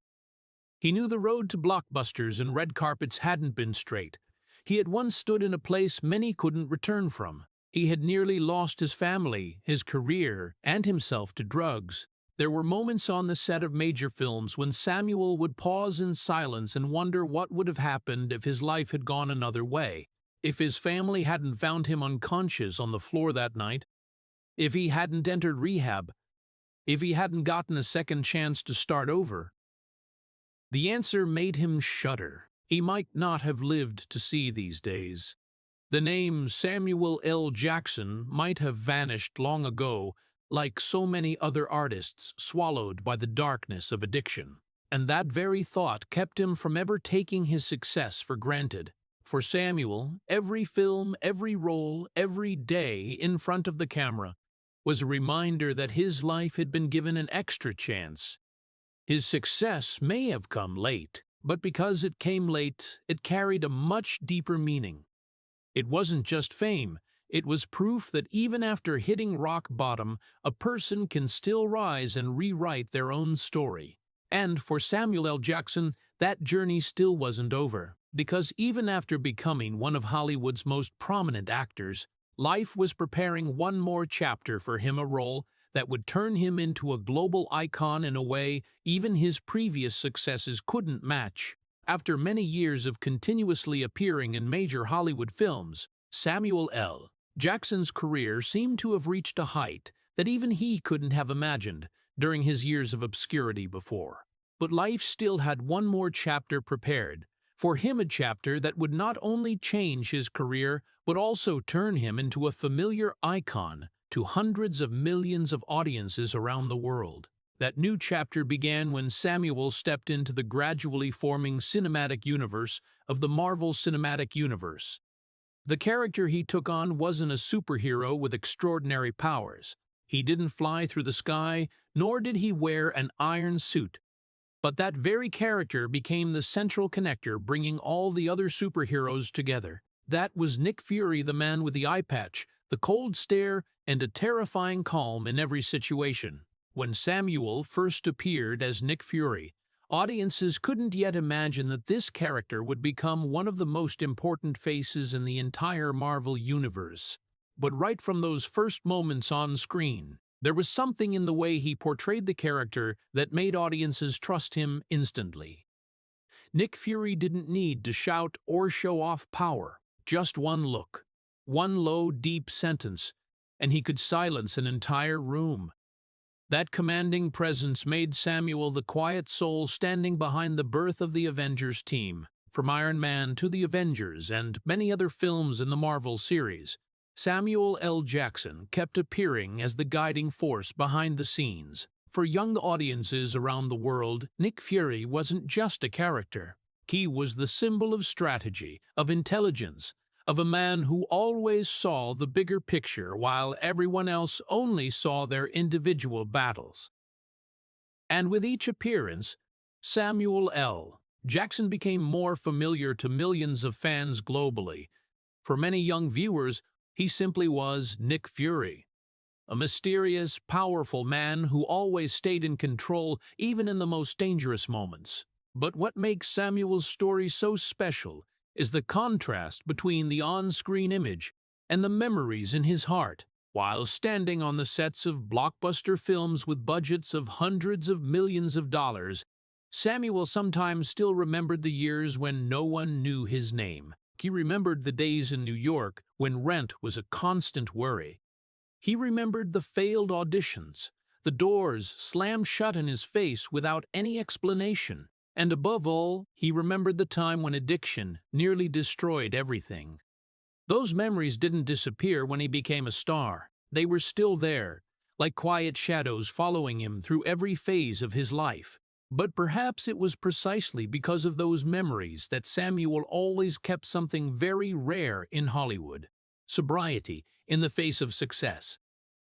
He knew the road to blockbusters and red carpets hadn't been straight. He had once stood in a place many couldn't return from. He had nearly lost his family, his career, and himself to drugs. There were moments on the set of major films when Samuel would pause in silence and wonder what would have happened if his life had gone another way, if his family hadn't found him unconscious on the floor that night, if he hadn't entered rehab, if he hadn't gotten a second chance to start over. The answer made him shudder. He might not have lived to see these days. The name Samuel L. Jackson might have vanished long ago, like so many other artists swallowed by the darkness of addiction. And that very thought kept him from ever taking his success for granted. For Samuel, every film, every role, every day in front of the camera was a reminder that his life had been given an extra chance. His success may have come late, but because it came late, it carried a much deeper meaning. It wasn't just fame, it was proof that even after hitting rock bottom, a person can still rise and rewrite their own story. And for Samuel L. Jackson, that journey still wasn't over, because even after becoming one of Hollywood's most prominent actors, Life was preparing one more chapter for him, a role that would turn him into a global icon in a way even his previous successes couldn't match. After many years of continuously appearing in major Hollywood films, Samuel L. Jackson's career seemed to have reached a height that even he couldn't have imagined during his years of obscurity before. But life still had one more chapter prepared for him, a chapter that would not only change his career but also turn him into a familiar icon to hundreds of millions of audiences around the world. That new chapter began when Samuel stepped into the gradually forming cinematic universe of the Marvel Cinematic Universe. The character he took on wasn't a superhero with extraordinary powers. He didn't fly through the sky, nor did he wear an iron suit. But that very character became the central connector, bringing all the other superheroes together. That was Nick Fury, the man with the eye patch, the cold stare, and a terrifying calm in every situation. When Samuel first appeared as Nick Fury, audiences couldn't yet imagine that this character would become one of the most important faces in the entire Marvel universe. But right from those first moments on screen, there was something in the way he portrayed the character that made audiences trust him instantly. Nick Fury didn't need to shout or show off power. Just one look, one low, deep sentence, and he could silence an entire room. That commanding presence made Samuel the quiet soul standing behind the birth of the Avengers team. From Iron Man to the Avengers and many other films in the Marvel series, Samuel L. Jackson kept appearing as the guiding force behind the scenes. For young audiences around the world, Nick Fury wasn't just a character. He was the symbol of strategy, of intelligence, of a man who always saw the bigger picture while everyone else only saw their individual battles. And with each appearance, Samuel L. Jackson became more familiar to millions of fans globally. For many young viewers, he simply was Nick Fury, a mysterious, powerful man who always stayed in control even in the most dangerous moments. But what makes Samuel's story so special is the contrast between the on-screen image and the memories in his heart. While standing on the sets of blockbuster films with budgets of hundreds of millions of dollars, Samuel sometimes still remembered the years when no one knew his name. He remembered the days in New York when rent was a constant worry. He remembered the failed auditions, the doors slammed shut in his face without any explanation. And above all, he remembered the time when addiction nearly destroyed everything. Those memories didn't disappear when he became a star. They were still there, like quiet shadows following him through every phase of his life. But perhaps it was precisely because of those memories that Samuel always kept something very rare in Hollywood: sobriety in the face of success.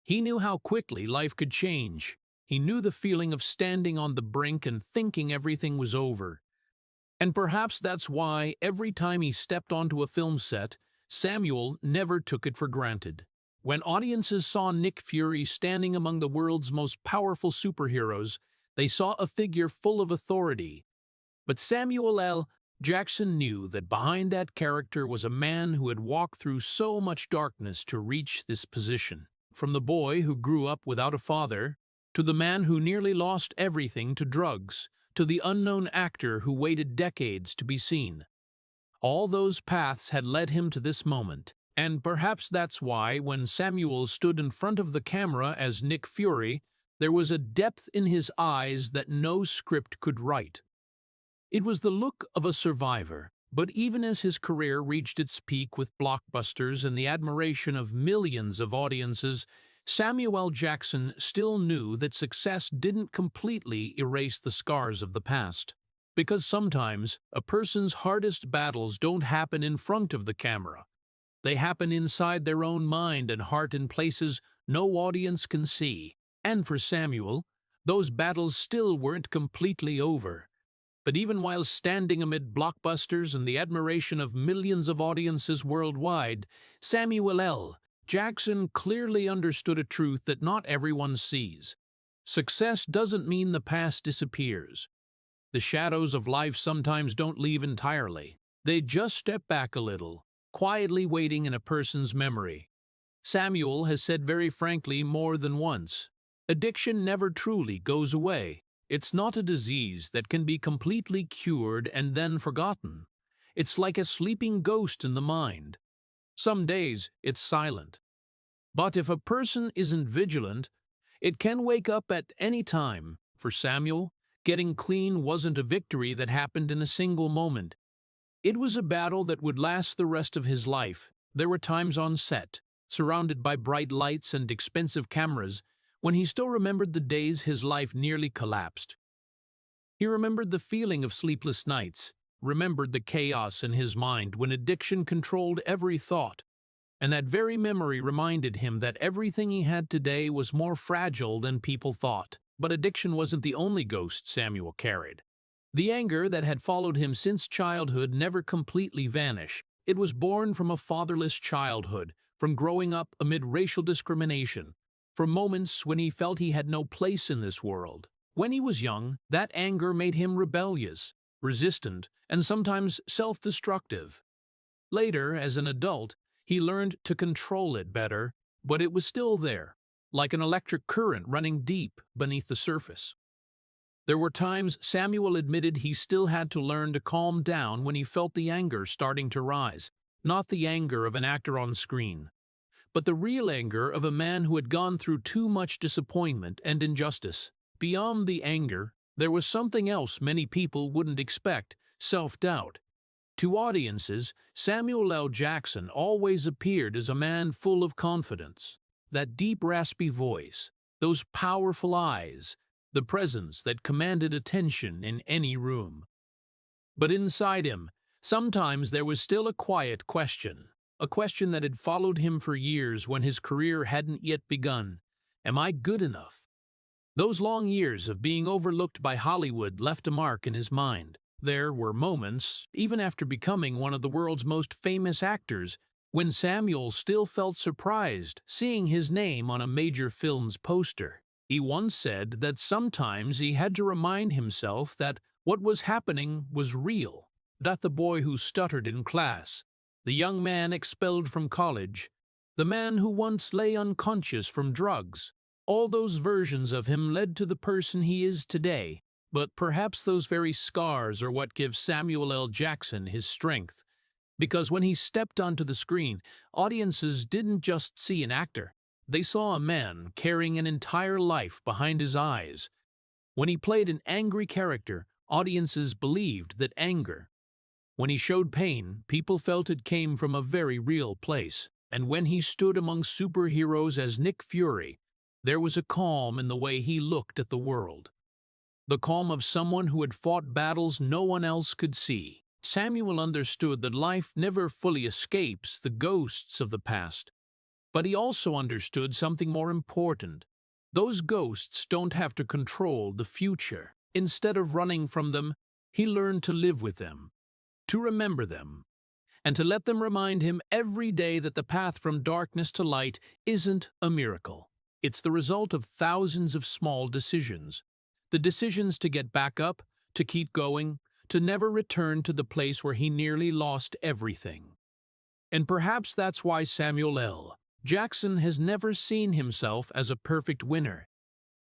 He knew how quickly life could change. He knew the feeling of standing on the brink and thinking everything was over. And perhaps that's why every time he stepped onto a film set, Samuel never took it for granted. When audiences saw Nick Fury standing among the world's most powerful superheroes, they saw a figure full of authority. But Samuel L. Jackson knew that behind that character was a man who had walked through so much darkness to reach this position. From the boy who grew up without a father, to the man who nearly lost everything to drugs, to the unknown actor who waited decades to be seen. All those paths had led him to this moment, and perhaps that's why, when Samuel stood in front of the camera as Nick Fury, there was a depth in his eyes that no script could write. It was the look of a survivor, but even as his career reached its peak with blockbusters and the admiration of millions of audiences, Samuel L. Jackson still knew that success didn't completely erase the scars of the past. Because sometimes a person's hardest battles don't happen in front of the camera. They happen inside their own mind and heart in places no audience can see. And for Samuel, those battles still weren't completely over. But even while standing amid blockbusters and the admiration of millions of audiences worldwide, Samuel L. Jackson clearly understood a truth that not everyone sees. Success doesn't mean the past disappears. The shadows of life sometimes don't leave entirely. They just step back a little, quietly waiting in a person's memory. Samuel has said very frankly more than once, addiction never truly goes away. It's not a disease that can be completely cured and then forgotten. It's like a sleeping ghost in the mind. Some days it's silent. But if a person isn't vigilant, it can wake up at any time. For Samuel, getting clean wasn't a victory that happened in a single moment. It was a battle that would last the rest of his life. There were times on set, surrounded by bright lights and expensive cameras, when he still remembered the days his life nearly collapsed. He remembered the feeling of sleepless nights, remembered the chaos in his mind when addiction controlled every thought, and that very memory reminded him that everything he had today was more fragile than people thought. But addiction wasn't the only ghost Samuel carried. The anger that had followed him since childhood never completely vanished. It was born from a fatherless childhood, from growing up amid racial discrimination, from moments when he felt he had no place in this world. When he was young, that anger made him rebellious, resistant, and sometimes self-destructive. Later, as an adult, he learned to control it better, but it was still there, like an electric current running deep beneath the surface. There were times Samuel admitted he still had to learn to calm down when he felt the anger starting to rise, not the anger of an actor on screen, but the real anger of a man who had gone through too much disappointment and injustice. Beyond the anger, there was something else many people wouldn't expect: self-doubt. To audiences, Samuel L. Jackson always appeared as a man full of confidence. That deep, raspy voice, those powerful eyes, the presence that commanded attention in any room. But inside him, sometimes there was still a quiet question, a question that had followed him for years when his career hadn't yet begun. Am I good enough? Those long years of being overlooked by Hollywood left a mark in his mind. There were moments, even after becoming one of the world's most famous actors, when Samuel still felt surprised seeing his name on a major film's poster. He once said that sometimes he had to remind himself that what was happening was real, that the boy who stuttered in class, the young man expelled from college, the man who once lay unconscious from drugs, all those versions of him led to the person he is today. But perhaps those very scars are what give Samuel L. Jackson his strength. Because when he stepped onto the screen, audiences didn't just see an actor. They saw a man carrying an entire life behind his eyes. When he played an angry character, audiences believed that anger. When he showed pain, people felt it came from a very real place. And when he stood among superheroes as Nick Fury, there was a calm in the way he looked at the world. The calm of someone who had fought battles no one else could see. Samuel understood that life never fully escapes the ghosts of the past. But he also understood something more important. Those ghosts don't have to control the future. Instead of running from them, he learned to live with them, to remember them, and to let them remind him every day that the path from darkness to light isn't a miracle. It's the result of thousands of small decisions. The decisions to get back up, to keep going, to never return to the place where he nearly lost everything. And perhaps that's why Samuel L. Jackson has never seen himself as a perfect winner.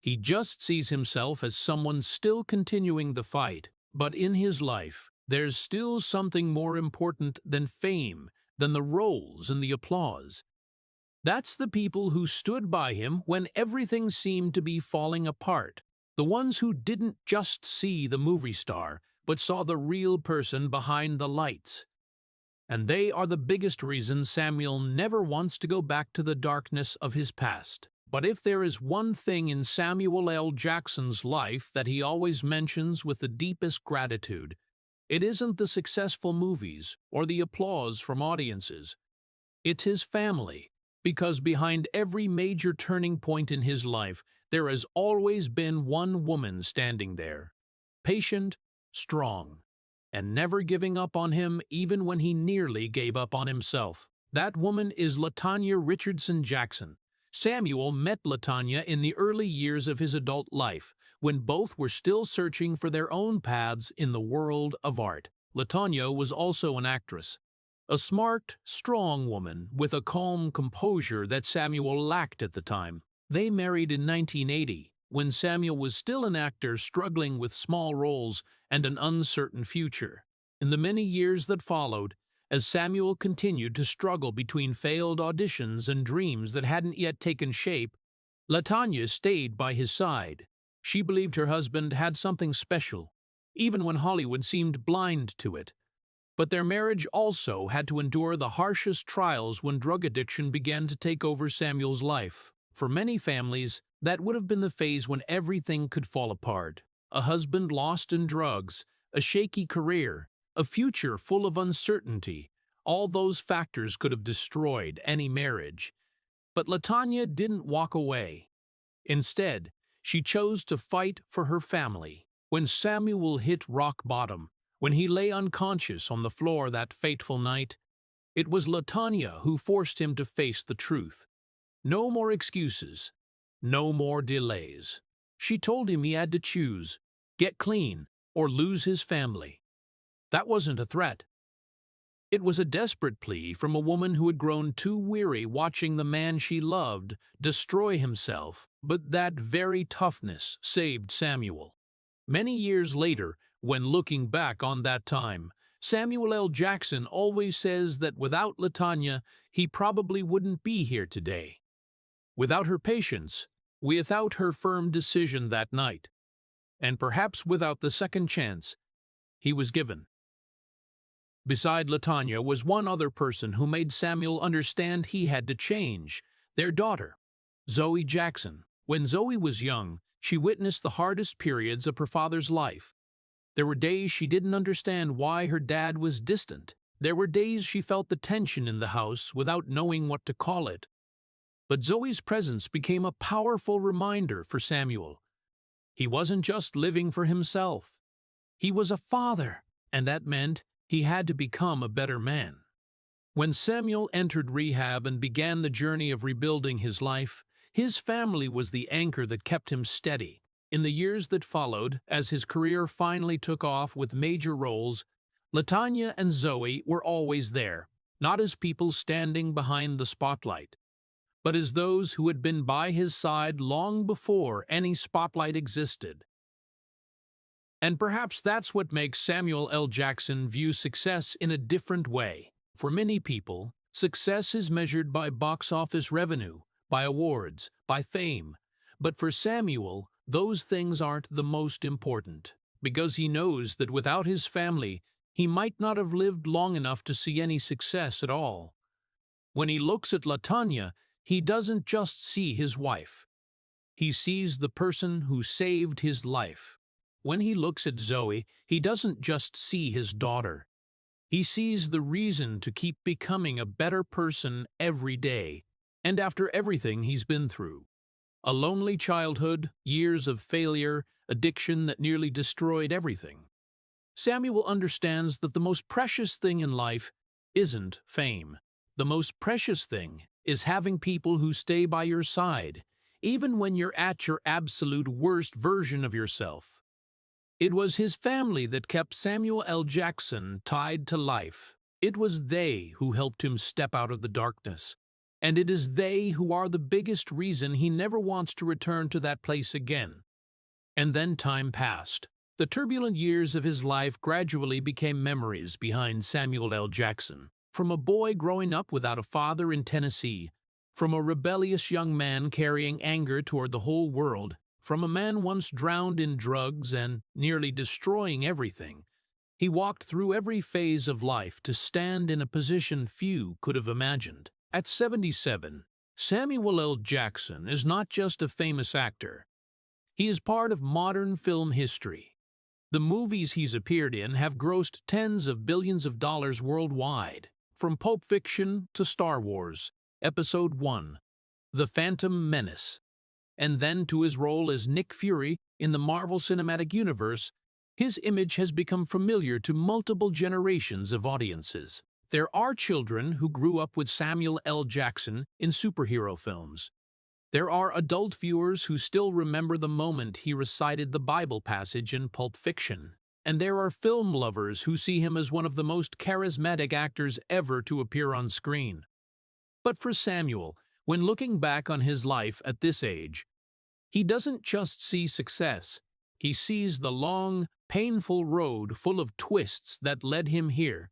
He just sees himself as someone still continuing the fight. But in his life, there's still something more important than fame, than the roles and the applause. That's the people who stood by him when everything seemed to be falling apart. The ones who didn't just see the movie star, but saw the real person behind the lights. And they are the biggest reason Samuel never wants to go back to the darkness of his past. But if there is one thing in Samuel L. Jackson's life that he always mentions with the deepest gratitude, it isn't the successful movies or the applause from audiences. It's his family, because behind every major turning point in his life, there has always been one woman standing there, patient, strong, and never giving up on him even when he nearly gave up on himself. That woman is LaTanya Richardson Jackson. Samuel met LaTanya in the early years of his adult life, when both were still searching for their own paths in the world of art. LaTanya was also an actress. A smart, strong woman with a calm composure that Samuel lacked at the time. They married in 1980, when Samuel was still an actor struggling with small roles and an uncertain future. In the many years that followed, as Samuel continued to struggle between failed auditions and dreams that hadn't yet taken shape, LaTanya stayed by his side. She believed her husband had something special, even when Hollywood seemed blind to it. But their marriage also had to endure the harshest trials when drug addiction began to take over Samuel's life. For many families, that would have been the phase when everything could fall apart. A husband lost in drugs, a shaky career, a future full of uncertainty. All those factors could have destroyed any marriage. But LaTanya didn't walk away. Instead, she chose to fight for her family. When Samuel hit rock bottom, when he lay unconscious on the floor that fateful night, it was LaTanya who forced him to face the truth. No more excuses, no more delays. She told him he had to choose, get clean, or lose his family. That wasn't a threat. It was a desperate plea from a woman who had grown too weary watching the man she loved destroy himself, but that very toughness saved Samuel. Many years later, when looking back on that time, Samuel L. Jackson always says that without LaTanya, he probably wouldn't be here today. Without her patience, without her firm decision that night, and perhaps without the second chance he was given. Beside LaTanya was one other person who made Samuel understand he had to change, their daughter, Zoe Jackson. When Zoe was young, she witnessed the hardest periods of her father's life. There were days she didn't understand why her dad was distant. There were days she felt the tension in the house without knowing what to call it. But Zoe's presence became a powerful reminder for Samuel. He wasn't just living for himself. He was a father, and that meant he had to become a better man. When Samuel entered rehab and began the journey of rebuilding his life, his family was the anchor that kept him steady. In the years that followed, as his career finally took off with major roles, LaTanya and Zoe were always there, not as people standing behind the spotlight, but as those who had been by his side long before any spotlight existed. And perhaps that's what makes Samuel L. Jackson view success in a different way. For many people, success is measured by box office revenue, by awards, by fame. But for Samuel, those things aren't the most important, because he knows that without his family, he might not have lived long enough to see any success at all. When he looks at LaTanya, he doesn't just see his wife. He sees the person who saved his life. When he looks at Zoe, he doesn't just see his daughter. He sees the reason to keep becoming a better person every day, and after everything he's been through. A lonely childhood, years of failure, addiction that nearly destroyed everything. Samuel understands that the most precious thing in life isn't fame. The most precious thing is having people who stay by your side, even when you're at your absolute worst version of yourself. It was his family that kept Samuel L. Jackson tied to life. It was they who helped him step out of the darkness. And it is they who are the biggest reason he never wants to return to that place again. And then time passed. The turbulent years of his life gradually became memories behind Samuel L. Jackson. From a boy growing up without a father in Tennessee, from a rebellious young man carrying anger toward the whole world, from a man once drowned in drugs and nearly destroying everything, he walked through every phase of life to stand in a position few could have imagined. At 77, Samuel L. Jackson is not just a famous actor. He is part of modern film history. The movies he's appeared in have grossed tens of billions of dollars worldwide, from Pulp Fiction to Star Wars, Episode 1, The Phantom Menace, and then to his role as Nick Fury in the Marvel Cinematic Universe. His image has become familiar to multiple generations of audiences. There are children who grew up with Samuel L. Jackson in superhero films. There are adult viewers who still remember the moment he recited the Bible passage in Pulp Fiction. and there are film lovers who see him as one of the most charismatic actors ever to appear on screen. But for Samuel, when looking back on his life at this age, he doesn't just see success. He sees the long, painful road full of twists that led him here.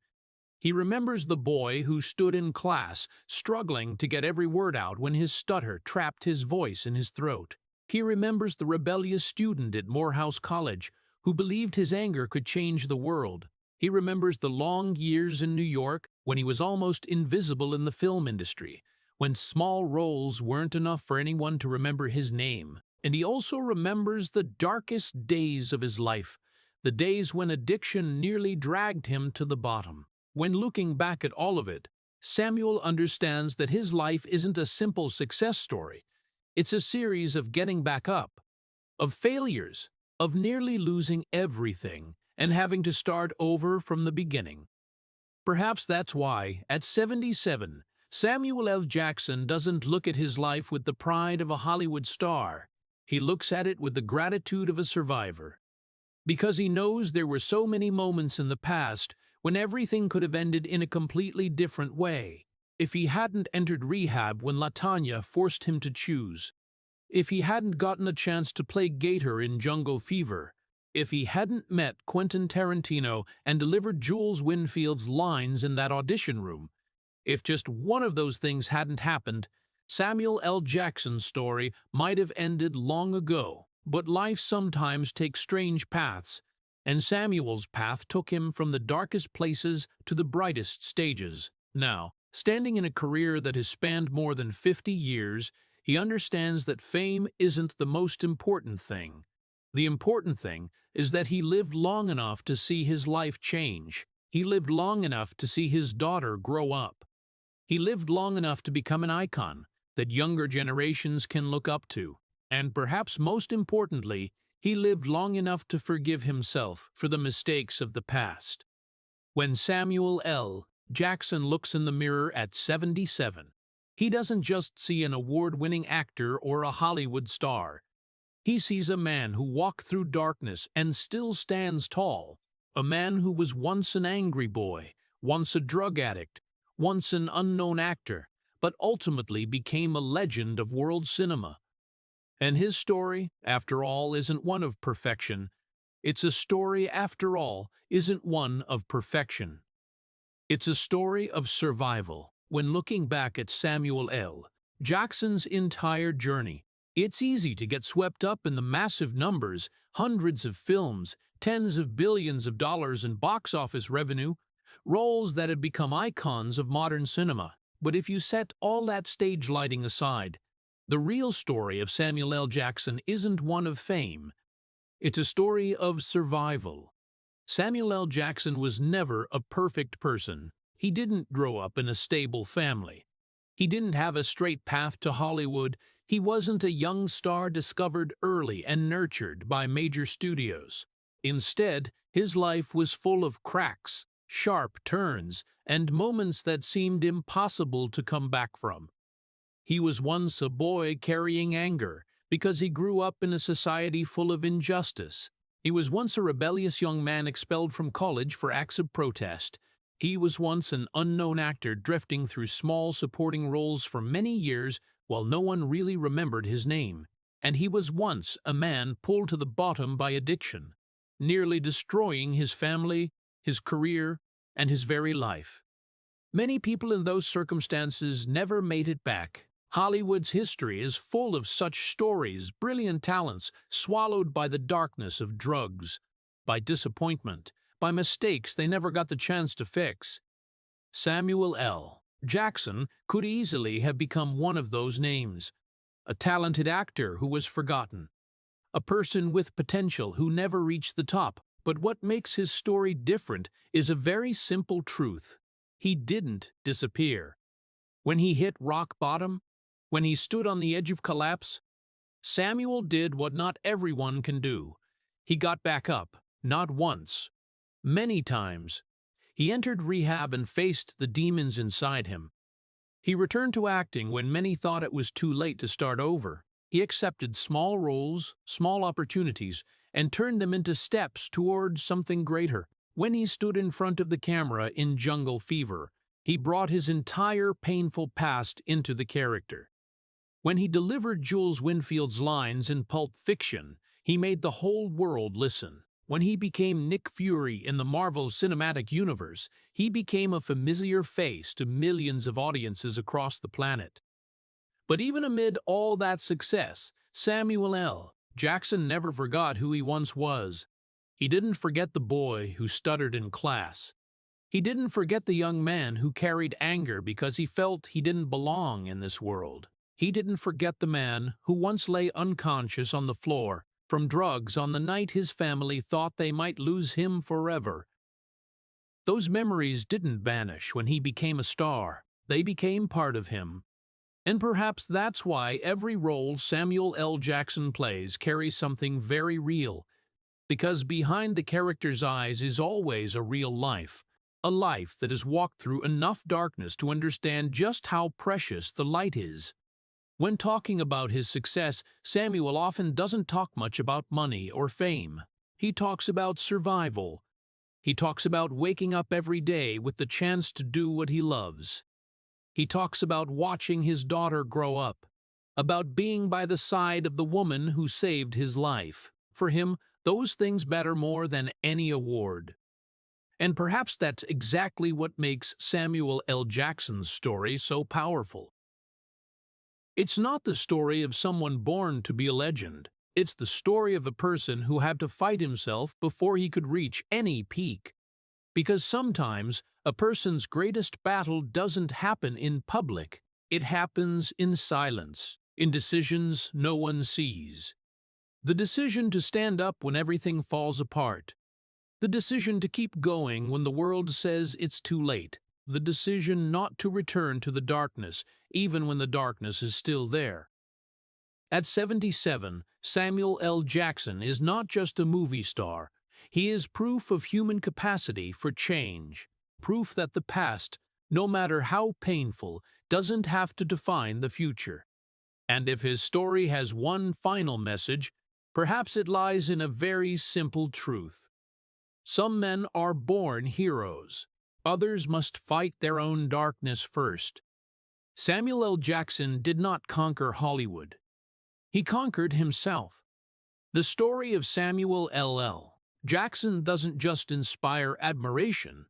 He remembers the boy who stood in class, struggling to get every word out when his stutter trapped his voice in his throat. He remembers the rebellious student at Morehouse College who believed his anger could change the world. He remembers the long years in New York when he was almost invisible in the film industry, when small roles weren't enough for anyone to remember his name. And he also remembers the darkest days of his life, the days when addiction nearly dragged him to the bottom. When looking back at all of it, Samuel understands that his life isn't a simple success story. It's a series of getting back up, of failures, of nearly losing everything and having to start over from the beginning. Perhaps that's why, at 77, Samuel L. Jackson doesn't look at his life with the pride of a Hollywood star. He looks at it with the gratitude of a survivor. Because he knows there were so many moments in the past when everything could have ended in a completely different way. If he hadn't entered rehab when LaTanya forced him to choose. If he hadn't gotten a chance to play Gator in Jungle Fever. If he hadn't met Quentin Tarantino and delivered Jules Winfield's lines in that audition room. If just one of those things hadn't happened, Samuel L. Jackson's story might have ended long ago. But life sometimes takes strange paths, and Samuel's path took him from the darkest places to the brightest stages. Now, standing in a career that has spanned more than 50 years, he understands that fame isn't the most important thing. The important thing is that he lived long enough to see his life change. He lived long enough to see his daughter grow up. He lived long enough to become an icon that younger generations can look up to. And perhaps most importantly, he lived long enough to forgive himself for the mistakes of the past. When Samuel L. Jackson looks in the mirror at 77, he doesn't just see an award-winning actor or a Hollywood star. He sees a man who walked through darkness and still stands tall, a man who was once an angry boy, once a drug addict, once an unknown actor, but ultimately became a legend of world cinema. And his story, after all, isn't one of perfection. It's a story, after all, isn't one of perfection. It's a story of survival. When looking back at Samuel L. Jackson's entire journey, it's easy to get swept up in the massive numbers, hundreds of films, tens of billions of dollars in box office revenue, roles that had become icons of modern cinema. But if you set all that stage lighting aside, the real story of Samuel L. Jackson isn't one of fame. It's a story of survival. Samuel L. Jackson was never a perfect person. He didn't grow up in a stable family. He didn't have a straight path to Hollywood. He wasn't a young star discovered early and nurtured by major studios. Instead, his life was full of cracks, sharp turns, and moments that seemed impossible to come back from. He was once a boy carrying anger because he grew up in a society full of injustice. He was once a rebellious young man expelled from college for acts of protest. He was once an unknown actor drifting through small supporting roles for many years while no one really remembered his name. And he was once a man pulled to the bottom by addiction, nearly destroying his family, his career, and his very life. Many people in those circumstances never made it back. Hollywood's history is full of such stories, brilliant talents swallowed by the darkness of drugs, by disappointment, by mistakes they never got the chance to fix. Samuel L. Jackson could easily have become one of those names, a talented actor who was forgotten, a person with potential who never reached the top. But what makes his story different is a very simple truth. He didn't disappear. When he hit rock bottom, when he stood on the edge of collapse, Samuel did what not everyone can do. He got back up, not once, many times. He entered rehab and faced the demons inside him. He returned to acting when many thought it was too late to start over. He accepted small roles, small opportunities, and turned them into steps towards something greater. When he stood in front of the camera in Jungle Fever, he brought his entire painful past into the character. When he delivered Jules Winfield's lines in Pulp Fiction, he made the whole world listen. When he became Nick Fury in the Marvel Cinematic Universe, he became a familiar face to millions of audiences across the planet. But even amid all that success, Samuel L. Jackson never forgot who he once was. He didn't forget the boy who stuttered in class. He didn't forget the young man who carried anger because he felt he didn't belong in this world. He didn't forget the man who once lay unconscious on the floor from drugs on the night his family thought they might lose him forever. Those memories didn't vanish when he became a star. They became part of him. And perhaps that's why every role Samuel L. Jackson plays carries something very real, because behind the character's eyes is always a real life, a life that has walked through enough darkness to understand just how precious the light is. When talking about his success, Samuel often doesn't talk much about money or fame. He talks about survival. He talks about waking up every day with the chance to do what he loves. He talks about watching his daughter grow up, about being by the side of the woman who saved his life. For him, those things matter more than any award. And perhaps that's exactly what makes Samuel L. Jackson's story so powerful. It's not the story of someone born to be a legend. It's the story of a person who had to fight himself before he could reach any peak. Because sometimes a person's greatest battle doesn't happen in public. It happens in silence, in decisions no one sees. The decision to stand up when everything falls apart. The decision to keep going when the world says it's too late. The decision not to return to the darkness, even when the darkness is still there. At 77, Samuel L. Jackson is not just a movie star. He is proof of human capacity for change, proof that the past, no matter how painful, doesn't have to define the future. And if his story has one final message, perhaps it lies in a very simple truth. Some men are born heroes. Others must fight their own darkness first. Samuel L. Jackson did not conquer Hollywood. He conquered himself. The story of Samuel L. Jackson doesn't just inspire admiration,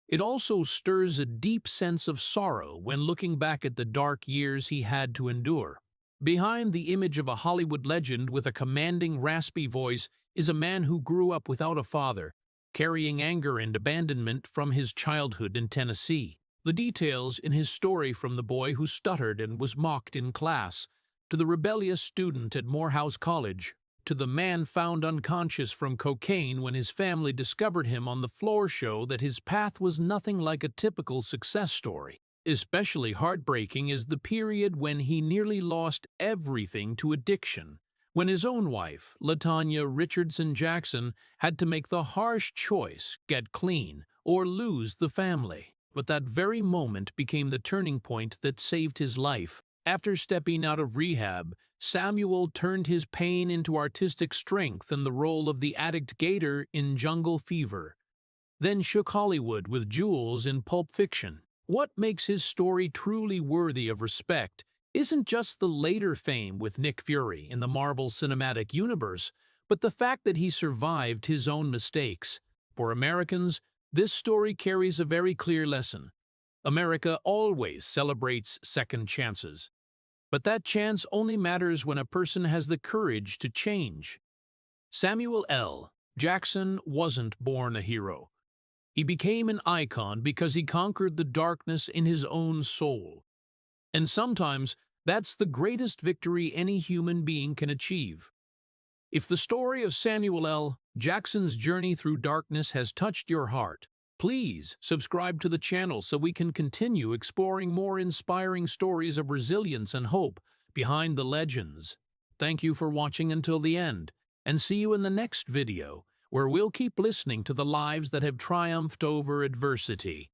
it also stirs a deep sense of sorrow when looking back at the dark years he had to endure. Behind the image of a Hollywood legend with a commanding, raspy voice is a man who grew up without a father, carrying anger and abandonment from his childhood in Tennessee. The details in his story, from the boy who stuttered and was mocked in class, to the rebellious student at Morehouse College, to the man found unconscious from cocaine when his family discovered him on the floor, show that his path was nothing like a typical success story. Especially heartbreaking is the period when he nearly lost everything to addiction, when his own wife, LaTanya Richardson Jackson, had to make the harsh choice, get clean or lose the family. But that very moment became the turning point that saved his life. After stepping out of rehab, Samuel turned his pain into artistic strength in the role of the addict Gator in Jungle Fever, then shook Hollywood with Jules in Pulp Fiction. What makes his story truly worthy of respect isn't just the later fame with Nick Fury in the Marvel Cinematic Universe, but the fact that he survived his own mistakes. For Americans, this story carries a very clear lesson. America always celebrates second chances. But that chance only matters when a person has the courage to change. Samuel L. Jackson wasn't born a hero. He became an icon because he conquered the darkness in his own soul. And sometimes, that's the greatest victory any human being can achieve. If the story of Samuel L. Jackson's journey through darkness has touched your heart, please subscribe to the channel so we can continue exploring more inspiring stories of resilience and hope behind the legends. Thank you for watching until the end, and see you in the next video, where we'll keep listening to the lives that have triumphed over adversity.